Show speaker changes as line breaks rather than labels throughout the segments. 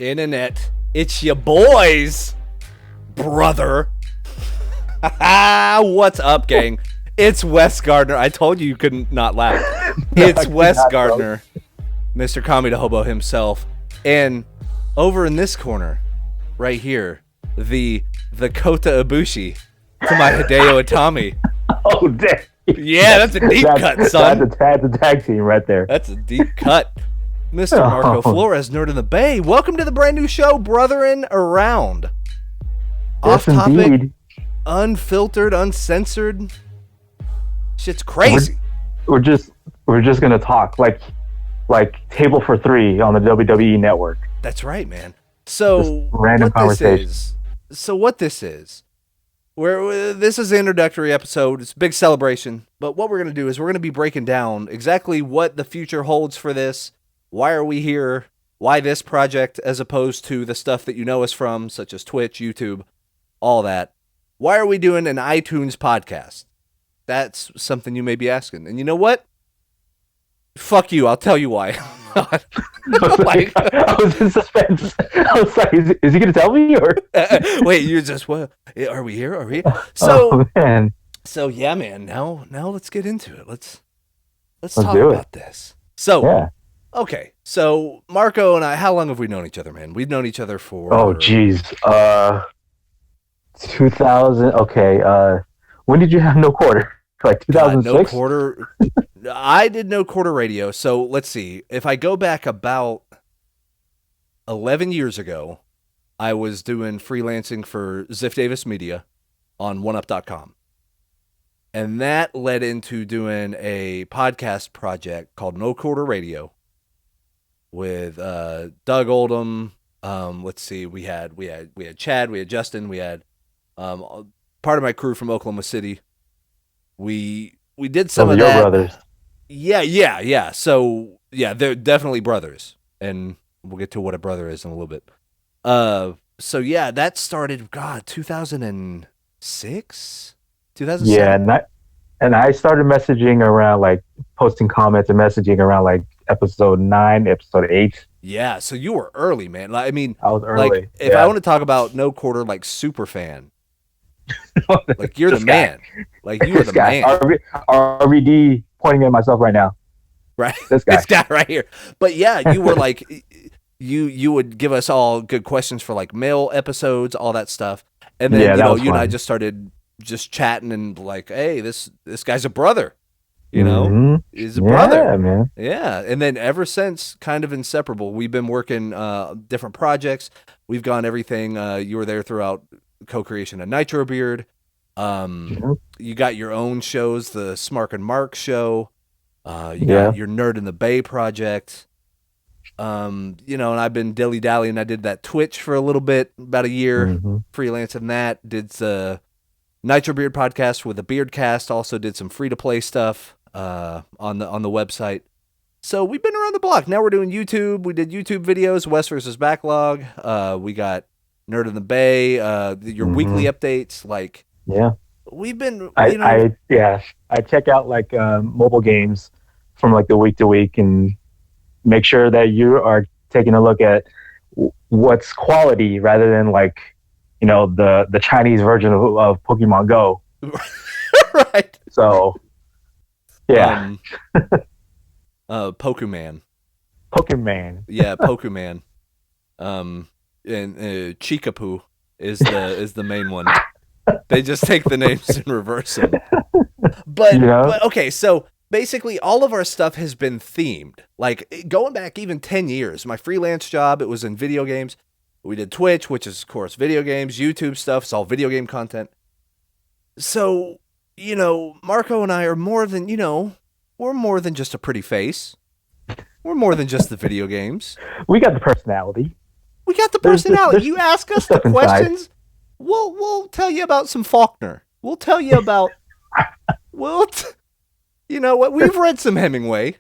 Internet, it's your boys, brother. What's up, gang? It's Wes Gardner. I told you couldn't not laugh. It's Wes Gardner, Mr. Kami the Hobo himself. And over in this corner, right here, the Kota Ibushi to my Hideo Itami.
Oh, damn.
Yeah, that's a deep cut, son.
That's a tag team right there.
That's a deep cut. Mr. Marco Flores, Nerd in the Bay. Welcome to the brand new show, Brotherin' Around.
Yes,
Off topic,
indeed.
Unfiltered, uncensored. Shit's crazy.
We're just gonna talk like Table for Three on the WWE Network.
That's right, man. So
Just random conversation.
What this is, this is the introductory episode. It's a big celebration. But what we're gonna do is we're gonna be breaking down exactly what the future holds for this. Why are we here? Why this project as opposed to the stuff that you know us from, such as Twitch, YouTube, all that. Why are we doing an iTunes podcast? That's something you may be asking. And you know what? Fuck you. I'll tell you why.
I was in suspense. I was like, is he going to tell me? Or
wait, you just, what? Are we here? Are we here? So,
oh, man.
So yeah, man. Now let's get into it. Let's talk about this. So,
yeah.
Okay. So Marco and I, how long have we known each other, man? We've known each other for...
Oh, geez. 2000. Okay. When did you have No Quarter? Like 2006?
No Quarter. I did No Quarter Radio. So let's see. If I go back about 11 years ago, I was doing freelancing for Ziff Davis Media on oneup.com. And that led into doing a podcast project called No Quarter Radio with Doug Oldham. Let's see. We had Chad, we had Justin, we had part of my crew from Oklahoma City. We did some of
your
that.
Brothers.
Yeah. So yeah, they're definitely brothers, and we'll get to what a brother is in a little bit. So yeah, that started 2006, 2007.
Yeah, and I started messaging around, like posting comments and messaging around like episode 9, episode 8.
Yeah, so you were early, man. Like, I mean,
I was early.
Like, if I want to talk about No Quarter, like super fan, like you're the man. Like you are the man.
RVD pointing at myself right now.
Right,
this guy
right here. But yeah, you were like, you would give us all good questions for like mail episodes, all that stuff, and then you and I just started just chatting and like, hey, this guy's a brother. He's a brother.
Man.
Yeah, and then ever since, kind of inseparable. We've been working different projects. We've gone everything. You were there throughout co-creation of Nitro Beard. You got your own shows, the Smark and Mark show. You got your Nerd in the Bay project. And I've been dilly-dallying. I did that Twitch for a little bit, about a year, freelancing that. Did the Nitro Beard podcast with the Beardcast. Also did some free-to-play stuff on the website. So we've been around the block. Now we're doing YouTube. We did YouTube videos, West versus Backlog. We got Nerd in the Bay, your weekly updates. Like, we've been.
I check out like mobile games from like the week to week and make sure that you are taking a look at what's quality rather than like the Chinese version of Pokemon Go.
Right.
So yeah.
Pokemon. Yeah, Pokemon. And Chikapoo is the main one. They just take the names and reverse them. But okay, so basically all of our stuff has been themed. Like going back even 10 years, my freelance job, it was in video games. We did Twitch, which is of course video games, YouTube stuff, it's all video game content. So, Marco and I are more than, we're more than just a pretty face. We're more than just the video games.
We got the personality.
There's you ask us the questions, we'll tell you about some Faulkner. We'll tell you about you know what? We've read some Hemingway.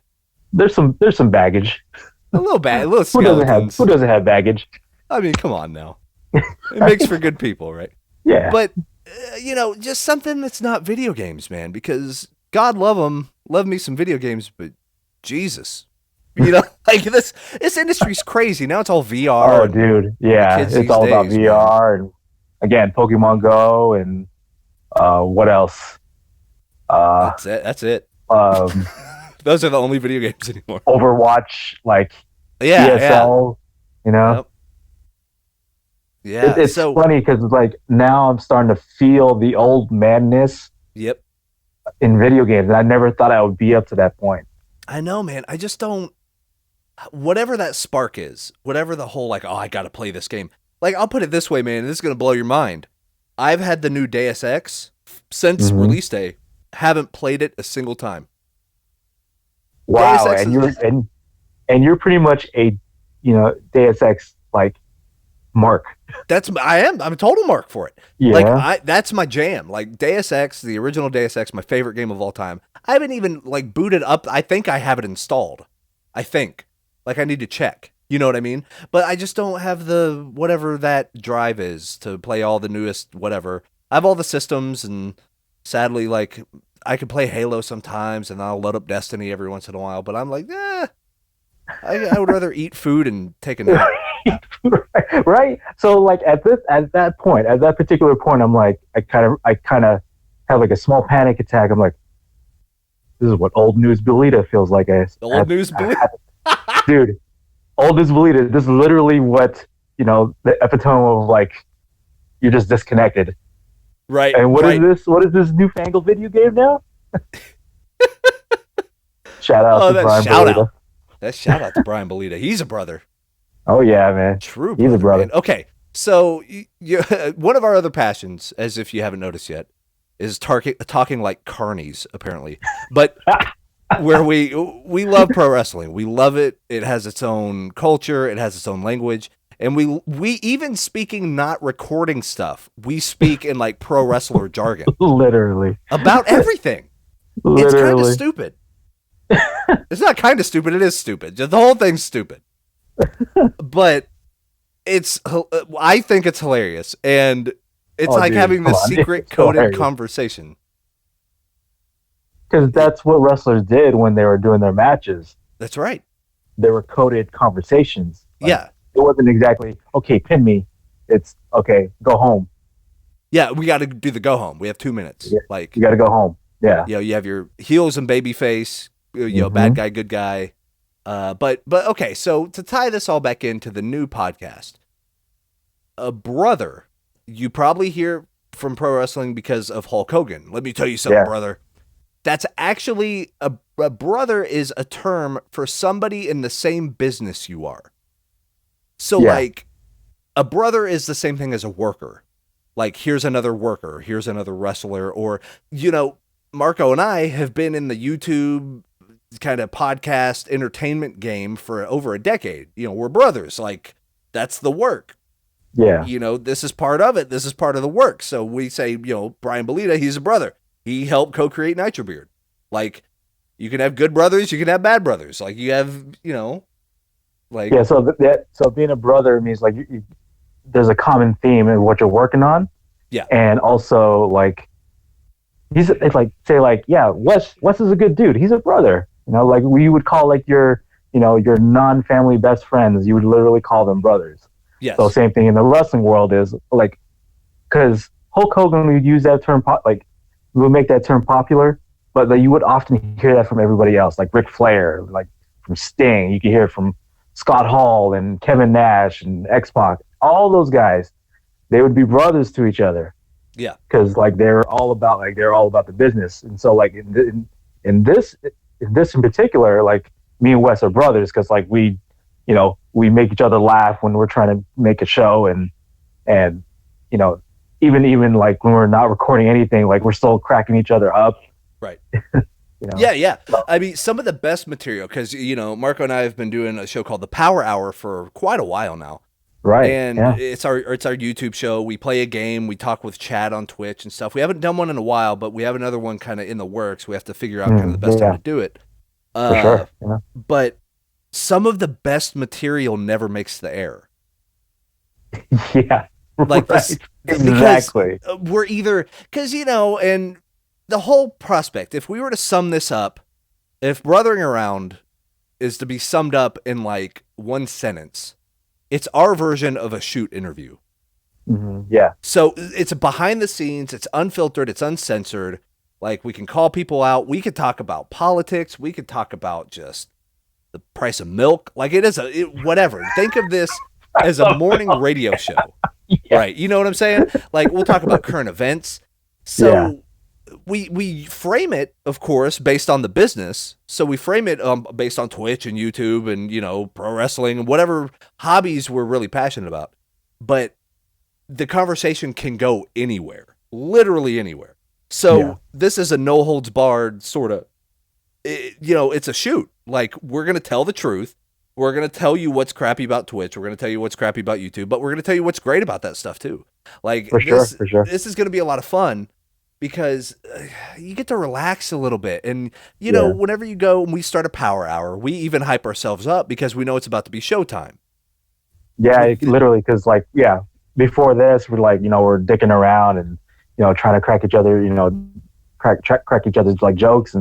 There's some baggage.
A little skeletons.
Who doesn't have baggage?
I mean, come on now. It makes for good people, right?
Yeah.
But just something that's not video games, man. Because God love them, love me some video games, but Jesus, You know, like this industry's crazy. Now it's all VR.
Oh, dude. Yeah. It's all about VR. And again, Pokemon Go and what else?
That's it.
Um,
Those are the only video games anymore.
Overwatch, like
ESL,
you know?
Yep. Yeah.
It's funny because like now I'm starting to feel the old madness.
Yep.
In video games, and I never thought I would be up to that point.
I know, man. I just don't. Whatever that spark is, whatever the whole like, oh, I got to play this game. Like, I'll put it this way, man. This is gonna blow your mind. I've had the new Deus Ex since release day. Haven't played it a single time.
Wow, and you're pretty much a, Deus Ex like mark.
I'm a total mark for it.
Yeah.
Like that's my jam. Like Deus Ex, the original Deus Ex, my favorite game of all time. I haven't even like booted up. I think I have it installed. I think. Like I need to check. You know what I mean? But I just don't have the whatever that drive is to play all the newest whatever. I have all the systems, and sadly, like I can play Halo sometimes, and I'll load up Destiny every once in a while. But I'm like, I would rather eat food and take a nap.
Right. So like at that particular point, I'm like, I kind of have like a small panic attack. I'm like, this is what old news Belita feels like.
Old news Belita,
dude. Old news Belita. This is literally what the epitome of like you're just disconnected.
Right.
And what is this? What is this newfangled video game now? Shout out to Brian Belita.
That shout out to Brian Belita. He's a brother.
Oh yeah, man.
True.
He's a brother.
Man. Okay, so one of our other passions, as if you haven't noticed yet, is talking like carnies, apparently. But where we love pro wrestling, we love it. It has its own culture. It has its own language, and we even speaking not recording stuff. We speak in like pro wrestler jargon,
literally
about everything.
Literally.
It's kind of stupid. It's not kind of stupid. It is stupid. Just the whole thing's stupid. But I think it's hilarious, and it's like having this secret coded conversation.
Because that's what wrestlers did when they were doing their matches.
That's right.
They were coded conversations.
Like, yeah.
It wasn't exactly, okay, pin me. It's, okay, go home.
Yeah, we got to do the go home. We have 2 minutes.
Yeah,
like
you got to go home. Yeah.
You have your heels and baby face, bad guy, good guy. But okay, so to tie this all back into the new podcast, a brother, you probably hear from pro wrestling because of Hulk Hogan. Let me tell you something, brother. That's actually a brother is a term for somebody in the same business you are. So like a brother is the same thing as a worker. Like here's another worker, here's another wrestler, or Marco and I have been in the YouTube kind of podcast entertainment game for over a decade. We're brothers. Like that's the work.
Yeah.
This is part of it. This is part of the work. So we say, Brian Belita, he's a brother. He helped co-create Nitro Beard. Like you can have good brothers, you can have bad brothers. Like you have, like
so being a brother means like there's a common theme in what you're working on.
Yeah.
And also like Wes is a good dude. He's a brother. Like we would call like your non-family best friends, you would literally call them brothers.
Yes.
So same thing in the wrestling world is like, because Hulk Hogan would use that term, would make that term popular, but you would often hear that from everybody else, like Ric Flair, like from Sting. You could hear it from Scott Hall and Kevin Nash and X-Pac. All those guys, they would be brothers to each other.
Yeah.
Because like they're all about the business, and so like in this in particular, like me and Wes are brothers because like we make each other laugh when we're trying to make a show, and even like when we're not recording anything, like we're still cracking each other up.
Right. Yeah. I mean, some of the best material, because Marco and I have been doing a show called The Power Hour for quite a while now.
Right.
And it's our YouTube show. We play a game. We talk with Chad on Twitch and stuff. We haven't done one in a while, but we have another one kind of in the works. We have to figure out kind of the best time to do it.
For sure. Yeah.
But some of the best material never makes the air.
Yeah.
Like
right.
this,
exactly.
We're either because and the whole prospect. If we were to sum this up, if brothering around is to be summed up in like one sentence. It's our version of a shoot interview.
Yeah.
So it's behind the scenes, it's unfiltered, it's uncensored. Like we can call people out, we could talk about politics, we could talk about just the price of milk. Like whatever. Think of this as a morning radio show. Yeah. Right. You know what I'm saying? Like we'll talk about current events. So we frame it, of course, based on the business. So we frame it based on Twitch and YouTube and, pro wrestling and whatever hobbies we're really passionate about. But the conversation can go anywhere, literally anywhere. So this is a no holds barred sort of, it's a shoot. Like we're going to tell the truth. We're going to tell you what's crappy about Twitch. We're going to tell you what's crappy about YouTube, but we're going to tell you what's great about that stuff too. Like
for sure.
This is going to be a lot of fun because you get to relax a little bit. And, whenever you go and we start a power hour, we even hype ourselves up because we know it's about to be showtime.
Yeah, literally. Cause before this, we're like, we're dicking around and, trying to crack each other, crack each other's like jokes.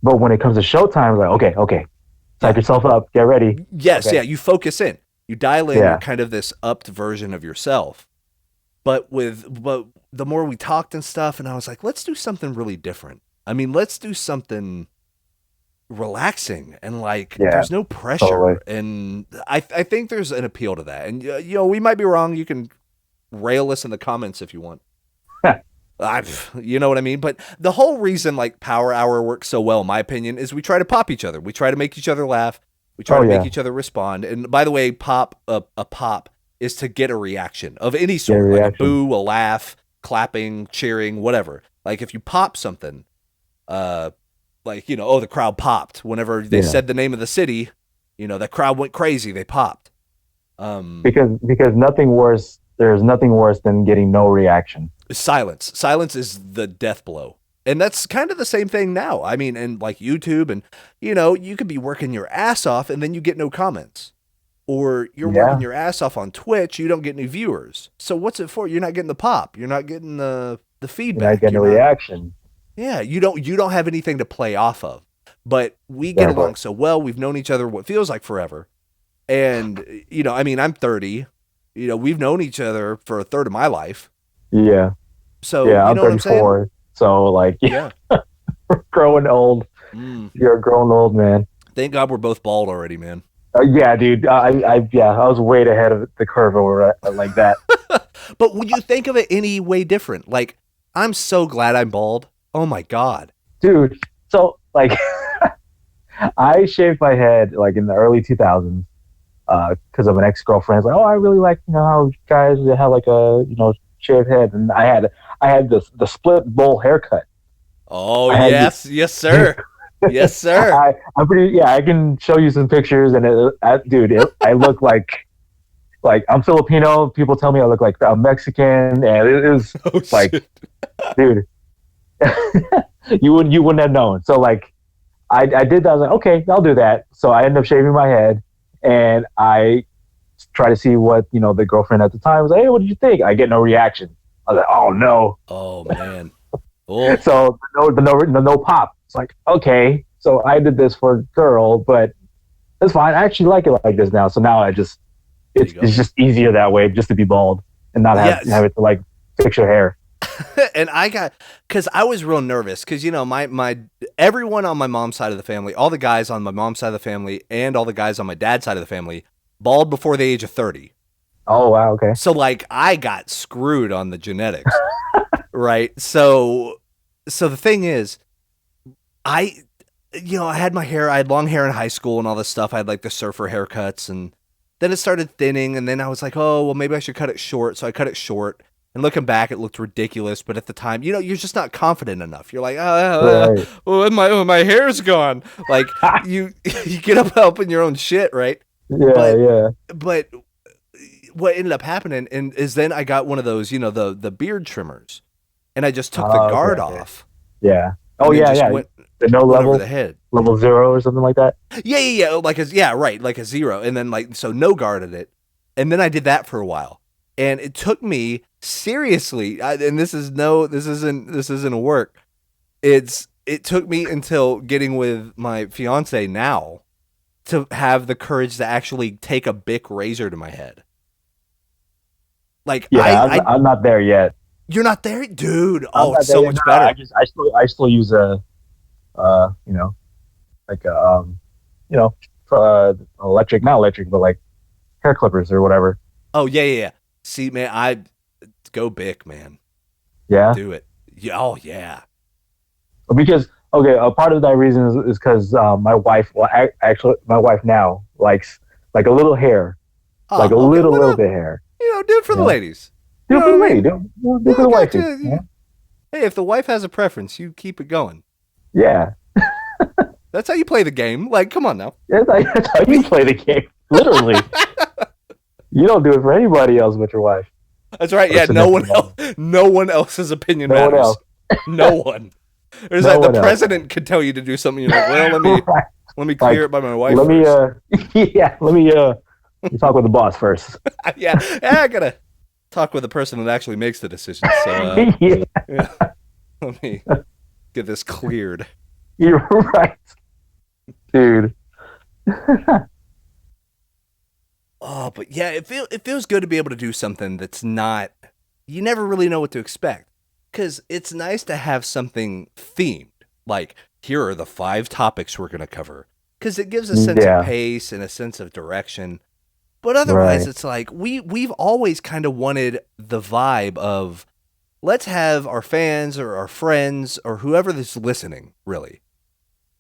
But when it comes to showtime, it's like, okay. Psych yourself up. Get ready.
Yes, okay. Yeah. You focus in. You dial in. You're kind of this upped version of yourself. But the more we talked and stuff, and I was like, let's do something really different. I mean, let's do something relaxing and there's no pressure. Totally. And I think there's an appeal to that. And we might be wrong. You can rail us in the comments if you want. You know what I mean? But the whole reason Power Hour works so well, in my opinion, is we try to pop each other. We try to make each other laugh. We try to make each other respond. And by the way, a pop is to get a reaction of any sort, like a boo, a laugh, clapping, cheering, whatever. Like if you pop something, the crowd popped whenever they said the name of the city. The crowd went crazy. They popped.
Because there's nothing worse than getting no reaction.
Silence is the death blow. And that's kind of the same thing now. I mean, and YouTube and, you could be working your ass off and then you get no comments. Or you're working your ass off on Twitch, you don't get any viewers. So what's it for? You're not getting the pop. You're not getting the feedback.
You're not getting a reaction.
Yeah, you don't have anything to play off of. But we get along so well. We've known each other what feels like forever. And, I'm 30. We've known each other for a third of my life.
Yeah.
So
I'm 34. So we're growing old. You're a grown old man.
Thank God we're both bald already, man.
Yeah, dude. I was way ahead of the curve over like that.
But would you think of it any way different? Like, I'm so glad I'm bald. Oh my God,
dude. So I shaved my head in the early 2000s because of an ex-girlfriend. Like, oh, I really like how guys have a shaved head, and I had the split bowl haircut.
Oh yes, yes sir. Yes, sir.
I'm pretty. Yeah, I can show you some pictures, and I look like I'm Filipino. People tell me I look like I'm Mexican, and it was dude, you wouldn't have known. So I did that. I was like, okay, I'll do that. So I ended up shaving my head, and I try to see what the girlfriend at the time was like. Hey, what did you think? I get no reaction. I was like, oh no.
Oh man. Oh.
So the no pop. It's like, okay, so I did this for a girl, but it's fine. I actually like it like this now. So now it's just easier that way, just to be bald and not have it to fix your hair.
And because I was real nervous because my everyone on my mom's side of the family, all the guys on my mom's side of the family, and all the guys on my dad's side of the family, bald before the age of 30.
Oh wow, okay.
So I got screwed on the genetics, right? So the thing is, I had my hair, I had long hair in high school and all this stuff. I had the surfer haircuts, and then it started thinning, and then I was like, oh, well, maybe I should cut it short. So I cut it short, and looking back, it looked ridiculous. But at the time, you're just not confident enough. You're like, my hair's gone. You get up in your own shit, right?
Yeah,
But what ended up happening is then I got one of those, the beard trimmers, and I just took the guard off.
Yeah. Oh yeah. The no level
over the head,
level 0 or something like that.
Yeah. Like a 0, and then so no guarded it, and then I did that for a while, and it took me seriously. And this isn't a work. It took me until getting with my fiance now to have the courage to actually take a Bic razor to my head. Like,
Yeah, I'm not there yet.
You're not there, dude.
I'm
Oh,
not
it's
there
so
yet.
much
No,
better.
I still use a you know, like a you know, electric, not electric, but like hair clippers or whatever.
Oh yeah. See, man, I go Bic, man.
Yeah.
Do it. Yeah. Oh yeah.
Because okay, a part of that reason is because my wife, well, actually, my wife now likes like a little hair, like a
Oh, okay. What
little
up?
bit of hair.
Do it for
You
the
know,
ladies. You
do it
know
for the
what I
lady,
mean?
do it for
Yeah,
the
I got
wifey.
you. Hey, if the wife has a preference, you keep it going.
Yeah,
That's how you play the game. Like, come on now.
that's how you play the game. Literally, you don't do it for anybody else but your wife
That's right.
or
Yeah,
significant other.
no one else's opinion
No one
matters.
else.
No one. There's
No
like the
one else.
president could tell you to do something. You're like, well,
Right.
let me clear
Like,
it by my wife
let me
first.
yeah, let me talk with the boss first.
Yeah, I gotta talk with the person that actually makes the decisions. So,
Yeah,
yeah, let me get this cleared.
you're right, dude.
Oh, but yeah, it feels good to be able to do something that's not. You never really know what to expect because it's nice to have something themed. Like, here are the 5 topics we're gonna cover because it gives a sense of
Yeah,
pace and a sense of direction. But otherwise,
right.
it's like we've always kind of wanted the vibe of let's have our fans or our friends or whoever is listening really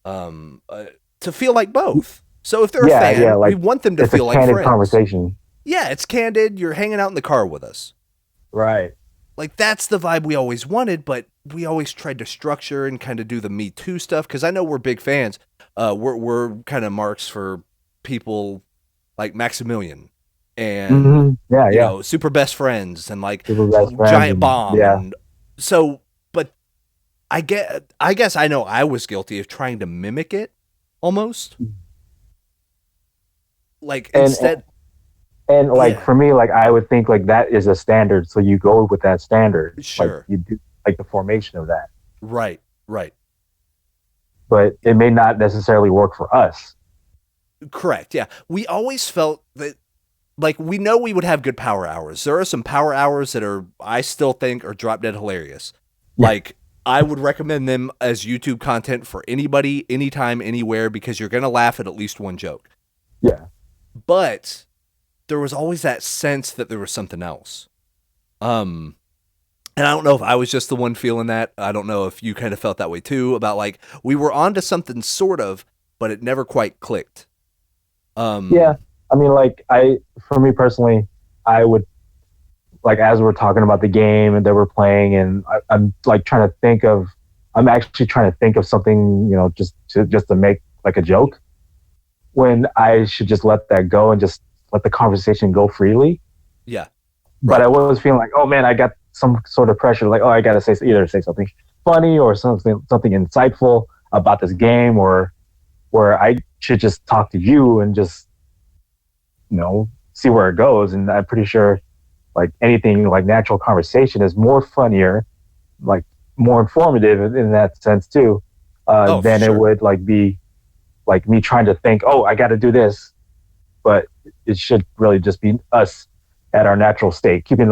um, uh, to feel like both. So if they're a
Yeah.
fan, we
Like
want them to
it's a
feel like
candid
friends.
conversation.
Yeah, it's candid. You're hanging out in the car with us.
Right.
Like that's the vibe we always wanted, but we always tried to structure and kind of do the Me Too stuff because I know we're big fans. We're kind of marks for people like Maximilian and
Yeah.
super best friends and like
People best friends
giant
and
bomb
yeah.
and so. But I guess I know I was guilty of trying to mimic it almost like
And
instead.
and like
Yeah,
for me, like I would think like that is a standard, so you go with that standard. Like
sure,
you do like the formation of that.
right,
But it may not necessarily work for us.
correct. Yeah, we always felt that like we know we would have good power hours. There are some power hours that are I still think are drop dead hilarious.
Yeah.
Like I would recommend them as YouTube content for anybody, anytime, anywhere because you're gonna laugh at least one joke.
Yeah.
But there was always that sense that there was something else. And I don't know if I was just the one feeling that. I don't know if you kind of felt that way too about like we were onto something sort of, but it never quite clicked.
Yeah.
Um,
I mean, like for me personally, I would like as we're talking about the game and that we're playing, and I'm like trying to think of, I'm actually trying to think of something, just to make like a joke when I should just let that go and just let the conversation go freely.
yeah,
But
right.
I was feeling like, oh man, I got some sort of pressure, like, oh, I gotta either say something funny or something insightful about this game, or where I should just talk to you and just see where it goes. And I'm pretty sure like anything like natural conversation is more funnier, like more informative in that sense too,
Oh, for
than it
sure.
would like be like me trying to think, oh, I got to do this. But it should really just be us at our natural state, keeping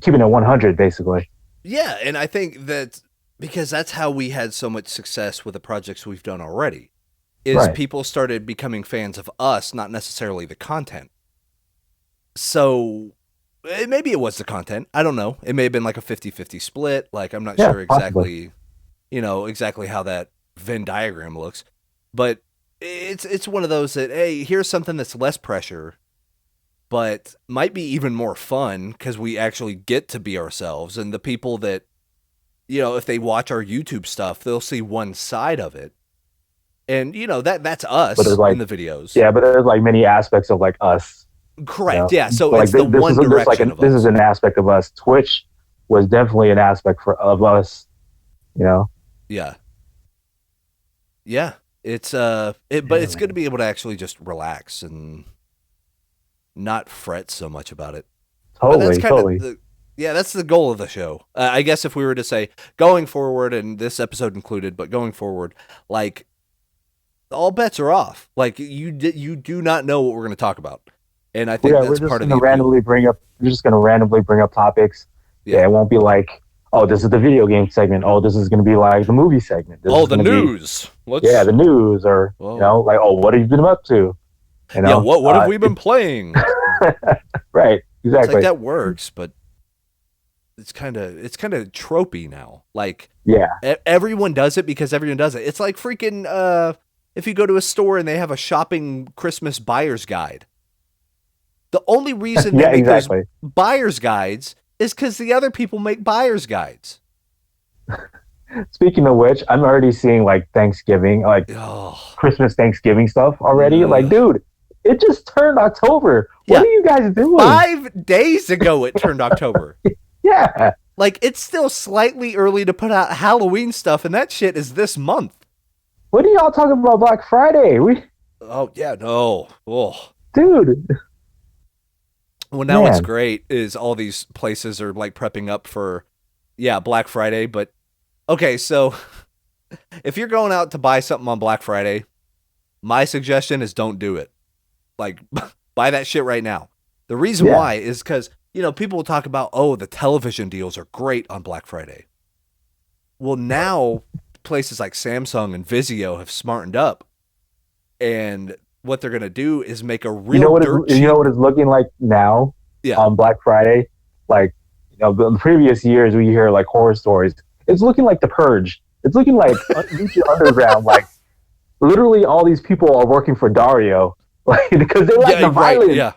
keeping it 100 basically.
Yeah, and I think that because that's how we had so much success with the projects we've done already, is
Right.
people started becoming fans of us, not necessarily the content. So maybe it was the content. I don't know. It may have been like a 50-50 split. Like I'm not
Yeah,
sure
possibly.
exactly, exactly how that Venn diagram looks. But it's one of those that hey, here's something that's less pressure, but might be even more fun because we actually get to be ourselves. And the people that if they watch our YouTube stuff, they'll see one side of it, and that's
But there's
us in
like,
the videos.
yeah, but there's like many aspects of like us,
Correct. Yeah. So
But like
it's the one direction of
this is
us.
an aspect of us. Twitch was definitely an aspect of us, you know.
Yeah. Yeah. It's but
Yeah,
it's good to
man.
be able to actually just relax and not fret so much about it. But that's
Totally,
kind of
totally.
that's the goal of the show. I guess if we were to say going forward, and this episode included, but going forward, like all bets are off. Like you do not know what we're going to talk about, and I think
Yeah,
that's part of the appeal.
We're just gonna randomly bring up topics.
Yeah.
It won't be like, oh, this is the video game segment. Oh, this is gonna be like the movie segment. This is
the
gonna
news.
Yeah, the news, or like, oh, what have you been up to?
Yeah, what have we been playing?
Right, exactly.
It's like that works, but it's kind of tropey now. Like, everyone does it because everyone does it. It's like freaking if you go to a store and they have a shopping Christmas buyer's guide. The only reason they make those buyer's guides is because the other people make buyer's guides.
Speaking of which, I'm already seeing like Thanksgiving, like Christmas Thanksgiving stuff already. Like, dude, it just turned October. What are you guys doing?
5 days ago it turned October.
Yeah.
Like, it's still slightly early to put out Halloween stuff, and that shit is this month.
What are y'all talking about Black Friday?
Oh, yeah, no. Oh.
Dude.
Well, now what's great is all these places are, like, prepping up for, Black Friday, but, okay, so, if you're going out to buy something on Black Friday, my suggestion is don't do it. Like, buy that shit right now. The reason why is because, people will talk about, the television deals are great on Black Friday. Well, now places like Samsung and Vizio have smartened up, and what they're going to do is make a real
you know what it's looking like now on Black Friday? Like, in the previous years, we hear like horror stories. It's looking like The Purge. It's looking like Lucha Underground. Like, literally all these people are working for Dario. Like, because they like the violence.
Yeah.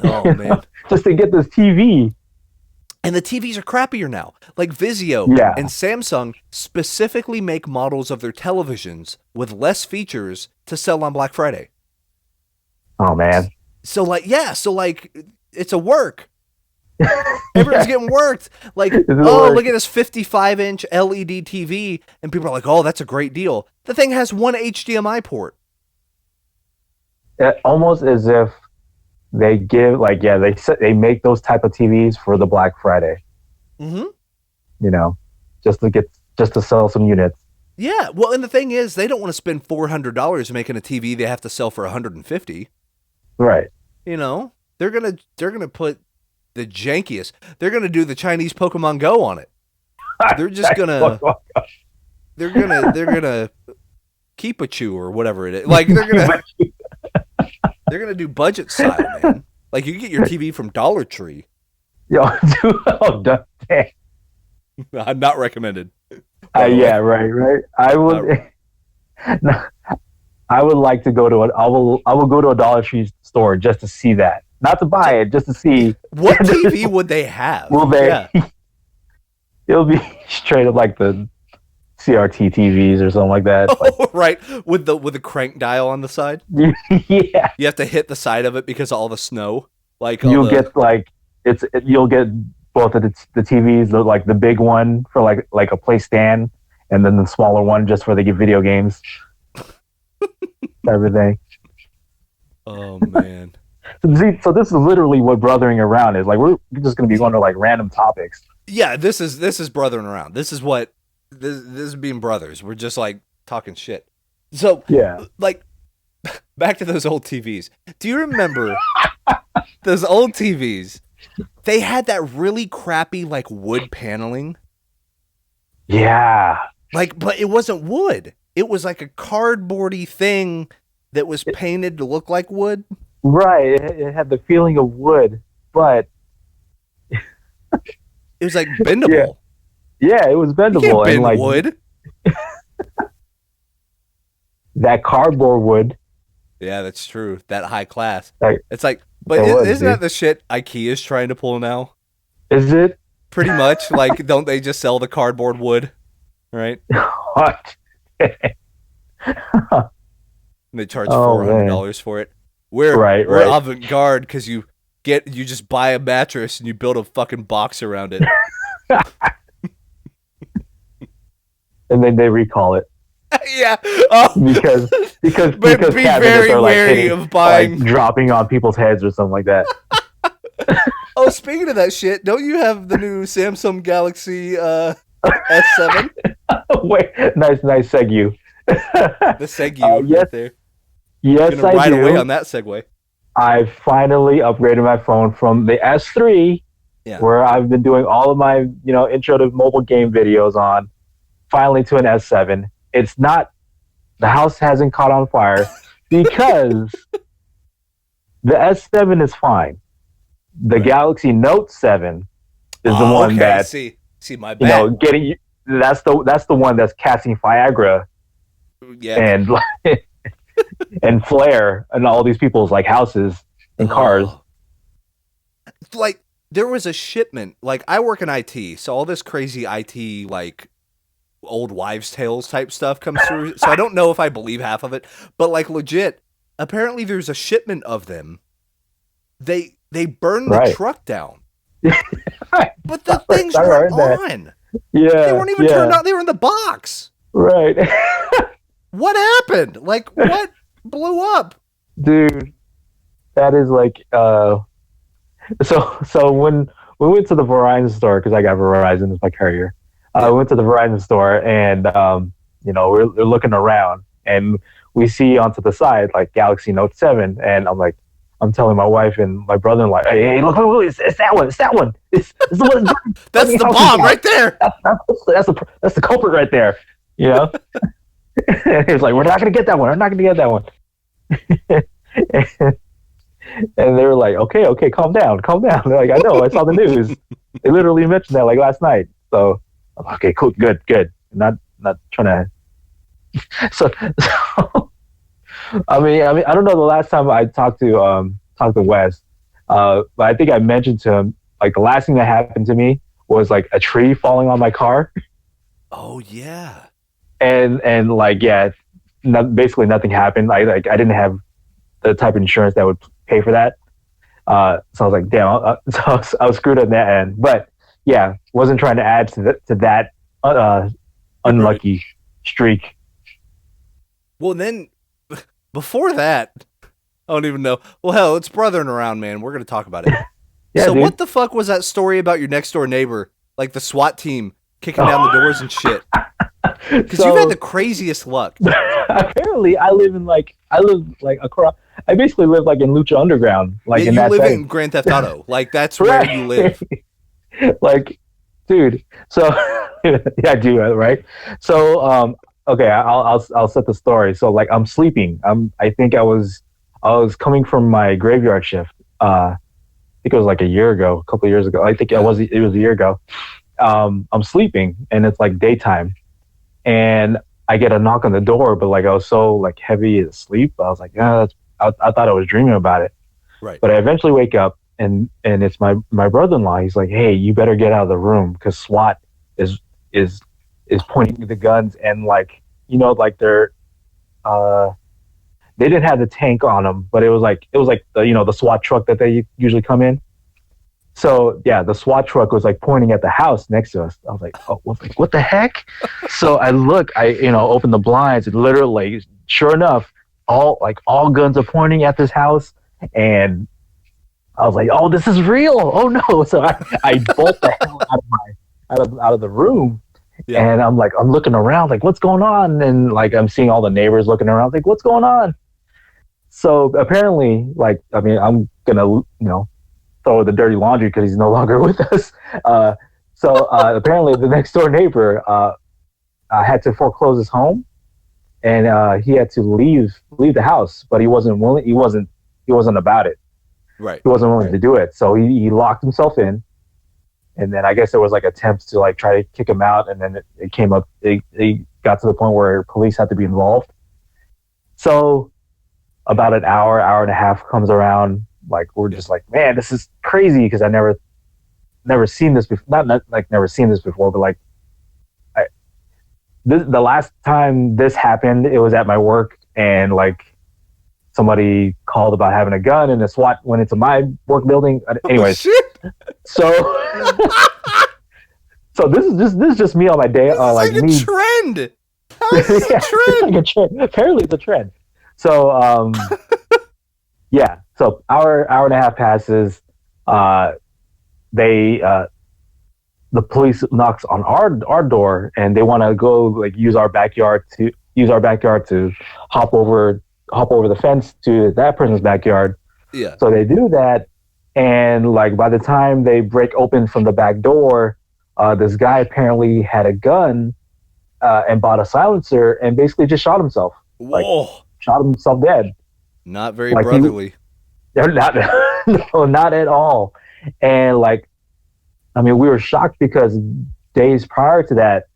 Oh, man.
Just to get this TV.
And the TVs are crappier now. Like Vizio and Samsung specifically make models of their televisions with less features to sell on Black Friday.
Oh, man.
So, it's a work. Everyone's getting worked. Like, look at this 55-inch LED TV. And people are like, oh, that's a great deal. The thing has one HDMI port.
Almost as if they give, they make those type of TVs for the Black Friday. Mm-hmm. Just to sell some units.
Yeah, well, and the thing is, they don't want to spend $400 making a TV they have to sell for $150.
Right.
They're gonna put the jankiest. They're gonna do the Chinese Pokemon Go on it. They're just gonna. They're gonna keep a chew or whatever it is. Like they're gonna do budget style, man. Like, you get your TV from Dollar Tree.
Yo, dude,
not recommended.
Yeah, right. I would. I would like to go to I will go to a Dollar Tree store just to see that, not to buy it, just to see
what TV would they have.
Will they? Yeah. It'll be straight up like the CRT TVs or something like that.
Right, with the crank dial on the side.
Yeah,
you have to hit the side of it because of all the snow. Like,
you'll get both of the TVs, like the big one for like a play stand, and then the smaller one just for the video games. Everything.
Oh, man.
So this is literally what brothering around is. Like, we're just going to be going to like random topics.
Yeah, this is brothering around. This is what this is being brothers. We're just like talking shit. So like, back to those old TVs. Do you remember those old TVs? They had that really crappy like wood paneling.
Yeah.
Like, but it wasn't wood. It was like a cardboardy thing that was painted to look like wood.
Right. It had the feeling of wood, but
it was like bendable.
Yeah, it was bendable.
You can't bend like wood.
That cardboard wood.
Yeah, that's true. That high class.
It's
like, but isn't that the shit IKEA's trying to pull now?
Is it?
Pretty much. Like, don't they just sell the cardboard wood? Right?
What?
And they charge $400 for it. We're avant-garde because you just buy a mattress and you build a fucking box around it.
And then they recall it.
Yeah.
Because
be very wary of buying,
like, dropping on people's heads or something like that.
Speaking of that shit, don't you have the new Samsung Galaxy S7?
Wait, nice segue.
The Segu
Yes,
right there.
yes,
Gonna
I
ride away
do.
on that segue.
I finally upgraded my phone from the S3,
Yeah.
where I've been doing all of my, intro to mobile game videos on, finally to an S7. It's not, the house hasn't caught on fire because the S7 is fine. The
Right.
Galaxy Note 7 is the
Oh,
one
okay.
that,
See, my bad.
getting, that's the one that's casting Viagra
Yeah.
and and flare and all these people's like houses and cars.
Oh, like there was a shipment. Like I work in IT, so all this crazy IT like old wives' tales type stuff comes through. So I don't know if I believe half of it, but like legit, apparently there's a shipment of them. They burned the
Right.
truck down,
I
but the things weren't
heard that.
on. They
Yeah.
weren't even turned on. They were in the box.
Right.
What happened? Like what blew up?
Dude, that is like so when we went to the Verizon store, because I got Verizon as my carrier.
Yeah.
We went to the Verizon store and we're looking around and we see onto the side like Galaxy Note 7 and I'm telling my wife and my brother-in-law, hey, look, it's that one, it's the one.
That's the bomb right there.
That's the culprit right there, you know. And he was like, we're not gonna get that one. We're not gonna get that one. And they were like, okay, calm down. They're like, I know, I saw the news. They literally mentioned that like last night. So, okay, cool, good. Not trying to. So I mean, I don't know the last time I talked to Wes, but I think I mentioned to him like the last thing that happened to me was like a tree falling on my car,
Oh yeah.
and like yeah, basically nothing happened. I didn't have the type of insurance that would pay for that. So I was like, damn. So I was screwed on that end. But yeah, wasn't trying to add to that unlucky streak.
Well, then before that, I don't even know. Well, hell, it's brothering around, man. We're gonna talk about it.
Yeah,
So,
dude.
what the fuck was that story about your next door neighbor, like the SWAT team kicking down the doors and shit? Because you've had the craziest luck.
Apparently, I live across. I basically live like in Lucha Underground, like
Yeah,
in
you
that
live
setting.
in Grand Theft Auto. Like that's where you live.
Like, dude. So yeah, I do, right? So okay, I'll set the story. So like I'm sleeping. I think I was coming from my graveyard shift. I think it was like a couple of years ago. I think it was a year ago. I'm sleeping and it's like daytime, and I get a knock on the door, but like I was so like heavy asleep, I was like, yeah, I thought I was dreaming about it.
Right.
But I eventually wake up and it's my brother-in-law. He's like, hey, you better get out of the room because SWAT is pointing the guns and like like they didn't have the tank on them, but it was like the SWAT truck that they usually come in. So yeah, the SWAT truck was like pointing at the house next to us. I was like, oh, what the heck? So I look, open the blinds, and literally, sure enough, all guns are pointing at this house, and I was like, oh, this is real. Oh no! So I bolt the hell out of the room,
Yeah.
and I'm looking around, like, what's going on? And like I'm seeing all the neighbors looking around, like, what's going on? So apparently, like, I mean, I'm gonna throw the dirty laundry because he's no longer with us. So apparently, the next door neighbor had to foreclose his home, and he had to leave the house, but he wasn't willing. He wasn't about it.
Right.
He wasn't willing to do it, so he locked himself in. And then I guess there was like attempts to like try to kick him out, and then it came up. It got to the point where police had to be involved. So about an hour and a half comes around. Like we're just like, man, this is crazy because I never seen this before. Not like never seen this before, but like the last time this happened, it was at my work, and like somebody called about having a gun, and the SWAT went into my work building. Anyways, so so this is just me on my day.
This is like a
me.
trend. How is this a trend?
It's like a trend. Apparently, it's a trend. So yeah. So hour and a half passes. The police knocks on our door, and they want to go like use our backyard use our backyard to hop over the fence to that person's backyard.
Yeah.
So they do that, and like by the time they break open from the back door, this guy apparently had a gun and bought a silencer and basically just shot himself. Like,
Whoa.
shot himself dead.
Not very brotherly.
They're not, no, not at all. And like, I mean, we were shocked because days prior to that,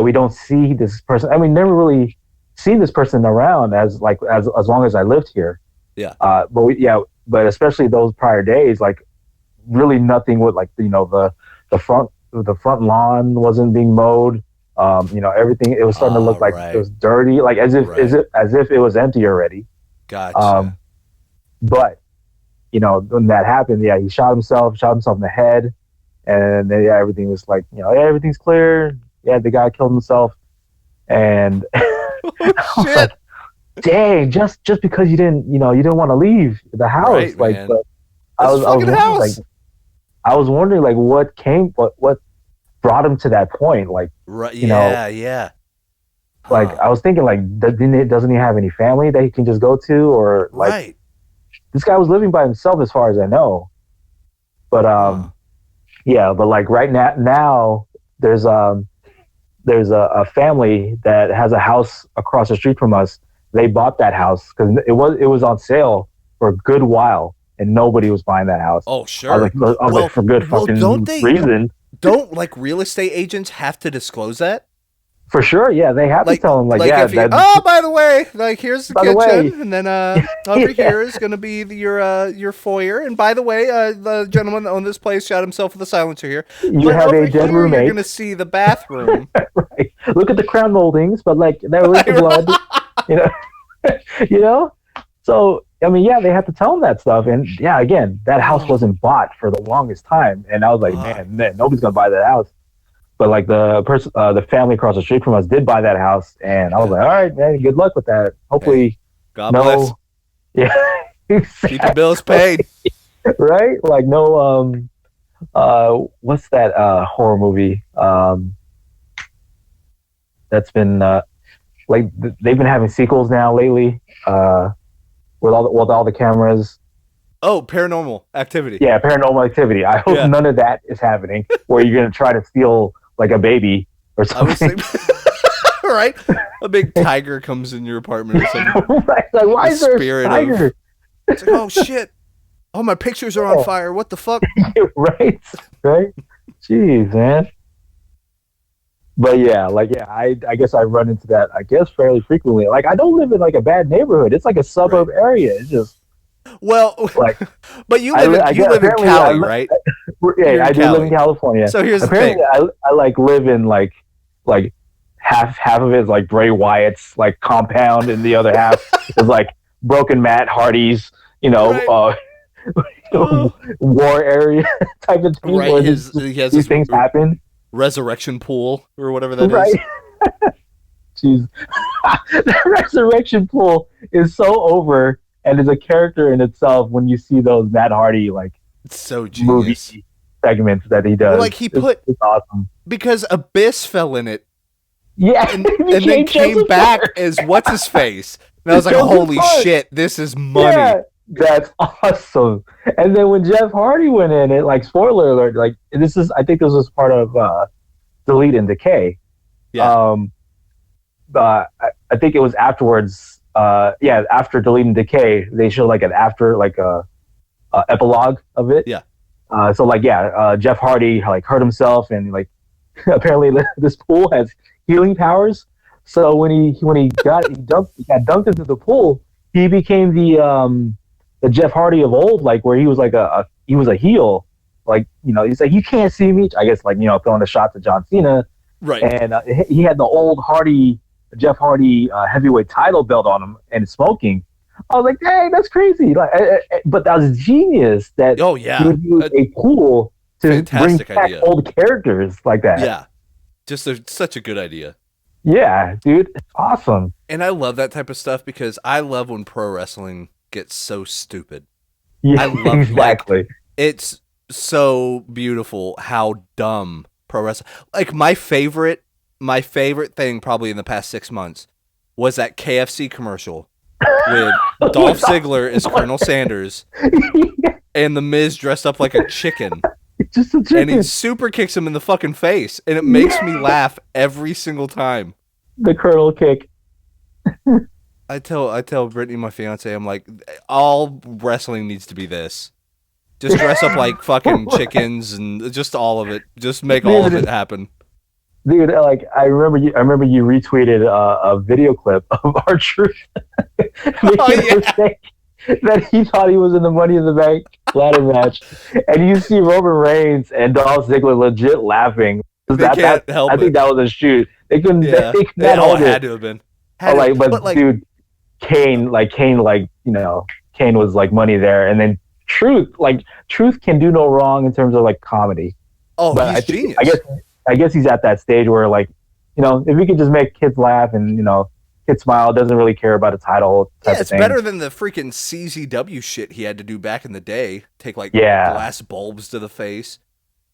we don't see this person. I mean, never really seen this person around as long as I lived here.
Yeah.
But especially those prior days, like really nothing with like, the front lawn wasn't being mowed. Everything, it was starting to look like it was dirty, like as if it was empty already.
Gotcha.
But when that happened, he shot himself in the head, and then everything was like, everything's clear. Yeah, the guy killed himself, and I was like, dang, just because you didn't want to leave the house,
right,
like,
man.
but
I was
wondering like what brought him to that point, like,
right, yeah.
Like, I was thinking, like, doesn't he have any family that he can just go to, or like,
right.
This guy was living by himself as far as I know. But but like right now there's a family that has a house across the street from us. They bought that house because it was on sale for a good while, and nobody was buying that house.
Oh, sure.
I was like, for good fucking reason.
Don't like real estate agents have to disclose that?
For sure, yeah, they have to tell them, like
by the way, like, here's the kitchen, and then over here is going to be your foyer, and by the way, the gentleman that owned this place shot himself with a silencer here.
You have a dead roommate.
You're going to see the bathroom.
Right. Look at the crown moldings, but like there was the blood, So I mean, yeah, they have to tell them that stuff, and yeah, again, that house wasn't bought for the longest time, and I was like, man, nobody's gonna buy that house. But like the family across the street from us did buy that house, and I was like, all right, man, good luck with that. Hopefully,
God bless.
Yeah, exactly.
Keep your bills paid.
Right? Like what's that horror movie? That's been like they've been having sequels now lately, with all the cameras.
Oh, Paranormal Activity.
Yeah, Paranormal Activity. I hope none of that is happening, where you're gonna try to steal like a baby or something.
Right? A big tiger comes in your apartment or something.
Right? Like, why is there a tiger?
It's like, oh shit! Oh, my pictures are on fire. What the fuck?
Right? Jeez, man. But I guess I run into that, fairly frequently. Like, I don't live in like a bad neighborhood. It's like a suburb area. It's just
but you live in Cali, right?
Yeah, I do live in California.
So here's the thing.
I like live in like half of it is like Bray Wyatt's like compound, and the other half is like Broken Matt Hardy's, war area type of thing.
Right.
Where
he has
these things happen.
Resurrection pool or whatever that
is. Jeez, that resurrection pool is so over. And is a character in itself when you see those Matt Hardy
it's so genius
movie segments that he does.
Well, like it's
awesome
because Abyss fell in it.
Yeah,
and then came back as what's his face. And I was like, holy shit, this is money. Yeah,
that's awesome. And then when Jeff Hardy went in it, like, spoiler alert, like I think this was part of Delete and Decay.
Yeah.
I think it was afterwards. After Delete and Decay, they show like an after, like a epilogue of it.
Yeah.
Jeff Hardy like hurt himself, and like apparently this pool has healing powers. So when he got dunked into the pool, he became the Jeff Hardy of old, like where he was like he was a heel, like he's like, you can't see me. I guess like throwing the shots at John Cena,
right?
And he had the old Jeff Hardy heavyweight title belt on him and smoking. I was like, dang, that's crazy. Like, but that was genius. That
he
would use a pool to bring back
idea.
Old characters like that.
Yeah, just such a good idea.
Yeah, dude, it's awesome.
And I love that type of stuff because I love when pro wrestling gets so stupid.
Yeah,
I love
exactly.
It's so beautiful how dumb pro wrestling. Like my favorite thing probably in the past 6 months was that KFC commercial with Dolph Ziggler as Colonel Sanders and The Miz dressed up like a chicken.
Just a chicken.
And he super kicks him in the fucking face. And it makes me laugh every single time.
The Colonel kick.
I tell Brittany, my fiance, I'm like, all wrestling needs to be this. Just dress up like fucking chickens and just all of it. Just make all of it happen.
Dude, like I remember you retweeted a video clip of R-Truth that he thought he was in the Money in the Bank ladder match, and you see Roman Reigns and Dolph Ziggler legit laughing.
They can't help
I think that was a shoot. They couldn't.
Yeah.
They
It had to have been.
Dude, Kane, you know, Kane was like money there, and then Truth can do no wrong in terms of like comedy.
Oh, but he's genius.
I guess he's at that stage where, like, you know, if he could just make kids laugh and, you know, kids smile, doesn't really care about a title.
It's better than the freaking CZW shit he had to do back in the day. Take like glass bulbs to the face.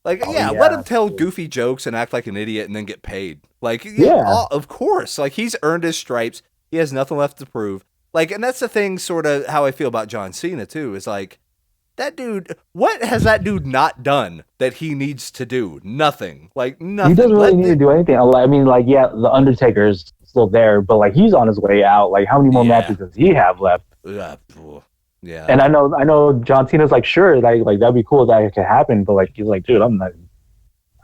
Like, let him tell goofy jokes and act like an idiot and then get paid. Like, of course. Like, he's earned his stripes. He has nothing left to prove. Like, and that's the thing, sort of how I feel about John Cena too. Is like, that dude, what has that dude not done that he needs to do? Nothing. Like, nothing.
He doesn't really need to do anything. I mean, like, the Undertaker's still there, but, like, he's on his way out. Like, how many more matches does he have left?
Yeah.
And I know John Cena's like, sure, like that'd be cool if that could happen, but, like, he's like, dude, I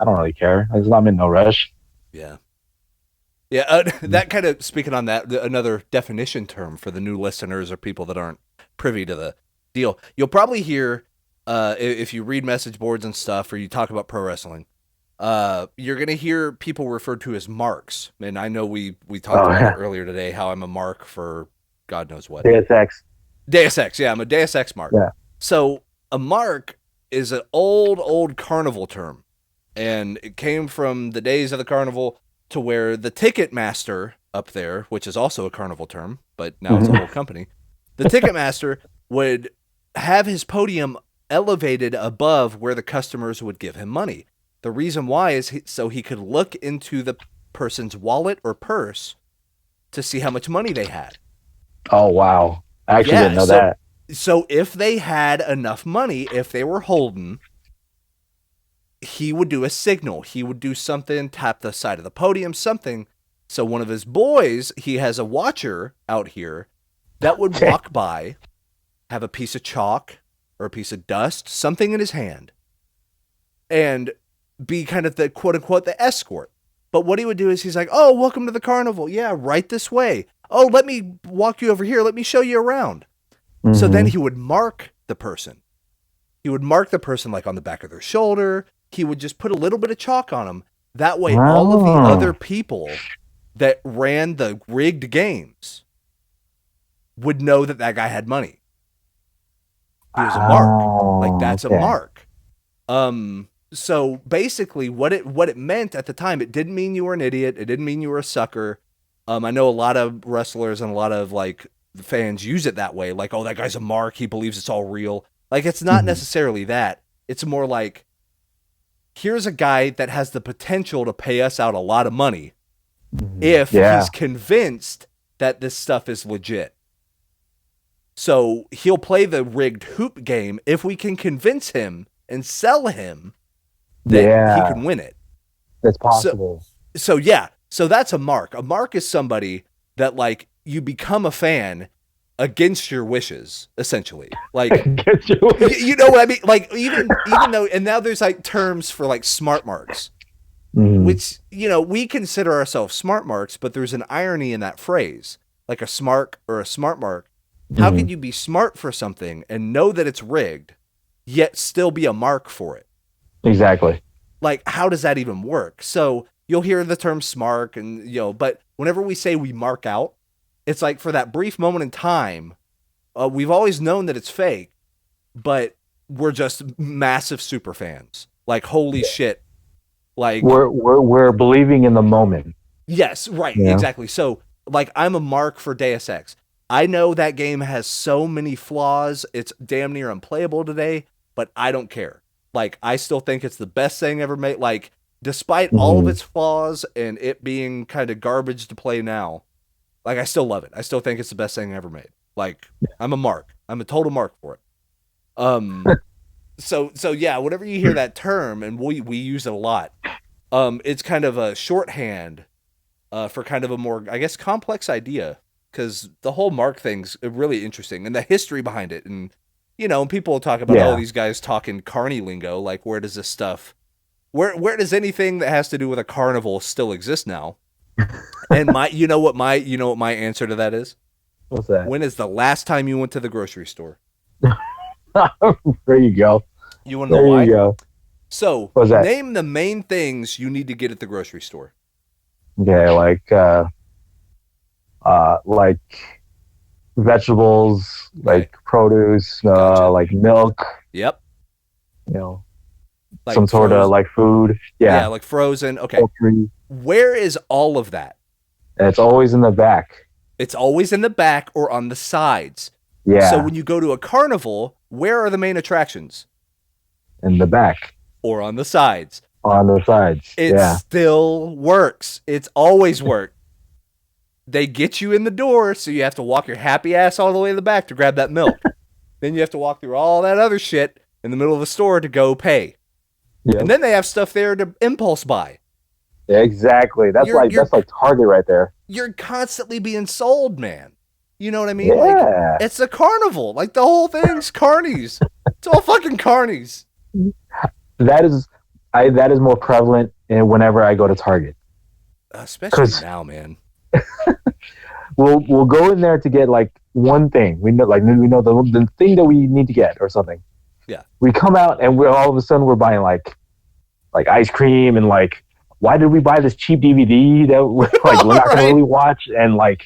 don't really care. I'm in no rush.
Yeah. Yeah, that kind of, speaking on that, another definition term for the new listeners or people that aren't privy to the deal. You'll probably hear, if you read message boards and stuff, or you talk about pro wrestling, you're going to hear people referred to as marks. And I know we talked about it earlier today, how I'm a mark for God knows what.
Deus Ex.
Yeah, I'm a Deus Ex mark.
Yeah.
So a mark is an old carnival term. And it came from the days of the carnival to where the ticket master up there, which is also a carnival term, but now it's a whole company, the ticket master would have his podium elevated above where the customers would give him money. The reason why is so he could look into the person's wallet or purse to see how much money they had.
Oh, wow. I actually didn't know that.
So if they had enough money, if they were holding, he would do a signal. He would do something, tap the side of the podium, something. So one of his boys, he has a watcher out here that would walk by, have a piece of chalk or a piece of dust, something in his hand, and be kind of the quote unquote the escort. But what he would do is he's like, oh, welcome to the carnival. Yeah, right this way. Oh, let me walk you over here. Let me show you around. Mm-hmm. So then he would mark the person. He would mark the person like on the back of their shoulder. He would just put a little bit of chalk on them. That way, all of the other people that ran the rigged games would know that that guy had money. He was a mark. Like, that's a mark. So basically what it meant at the time, it didn't mean you were an idiot. It didn't mean you were a sucker. I know a lot of wrestlers and a lot of like fans use it that way. Like, oh, that guy's a mark. He believes it's all real. Like, it's not necessarily that. It's more like, here's a guy that has the potential to pay us out a lot of money if he's convinced that this stuff is legit. So he'll play the rigged hoop game if we can convince him and sell him that he can win it.
That's possible.
So that's a mark. A mark is somebody that, like, you become a fan against your wishes, essentially. Like, you know what I mean? Like, even though, and now there's like terms for like smart marks, which, you know, we consider ourselves smart marks, but there's an irony in that phrase, like a smart or a smart mark. How can you be smart for something and know that it's rigged, yet still be a mark for it?
Exactly.
Like, how does that even work? So you'll hear the term smart, and, you know, but whenever we say we mark out, it's like for that brief moment in time, we've always known that it's fake, but we're just massive super fans. Like, holy shit. Like,
we're believing in the moment.
Yes, right, exactly. So, like, I'm a mark for Deus Ex. I know that game has so many flaws, it's damn near unplayable today, but I don't care. Like, I still think it's the best thing ever made. Like, despite all of its flaws and it being kind of garbage to play now, Like, I still love it. I still think it's the best thing ever made. Like, I'm a mark. I'm a total mark for it. So yeah, whenever you hear that term, and we use it a lot, it's kind of a shorthand for kind of a more, I guess, complex idea, because the whole mark thing's really interesting, and the history behind it, and people talk about, oh, these guys talking carnie lingo, like, where does this stuff, where does anything that has to do with a carnival still exist now? And you know what my answer to that is?
What's that?
When is the last time you went to the grocery store?
There you go.
You want to know why?
There you go.
So, name the main things you need to get at the grocery store.
Okay, like vegetables, like produce,
Gotcha.
like milk.
Yep.
Like some sort of like food. Yeah,
like frozen. Okay.
Poultry.
Where is all of that?
It's always in the back.
It's always in the back or on the sides.
Yeah.
So when you go to a carnival, where are the main attractions?
In the back.
Or on the sides.
On the sides.
It still works. It's always worked. They get you in the door, so you have to walk your happy ass all the way to the back to grab that milk. Then you have to walk through all that other shit in the middle of the store to go pay. Yep. And then they have stuff there to impulse buy.
Yeah, exactly. That's like Target right there.
You're constantly being sold, man. You know what I mean?
Yeah.
Like, it's a carnival. Like, the whole thing's carnies. It's all fucking carnies.
That is more prevalent whenever I go to Target.
Especially now, man.
We'll go in there to get like one thing. We know the thing that we need to get or something.
Yeah.
We come out and we're all of a sudden we're buying like ice cream and like, why did we buy this cheap DVD that we're not gonna really watch, and like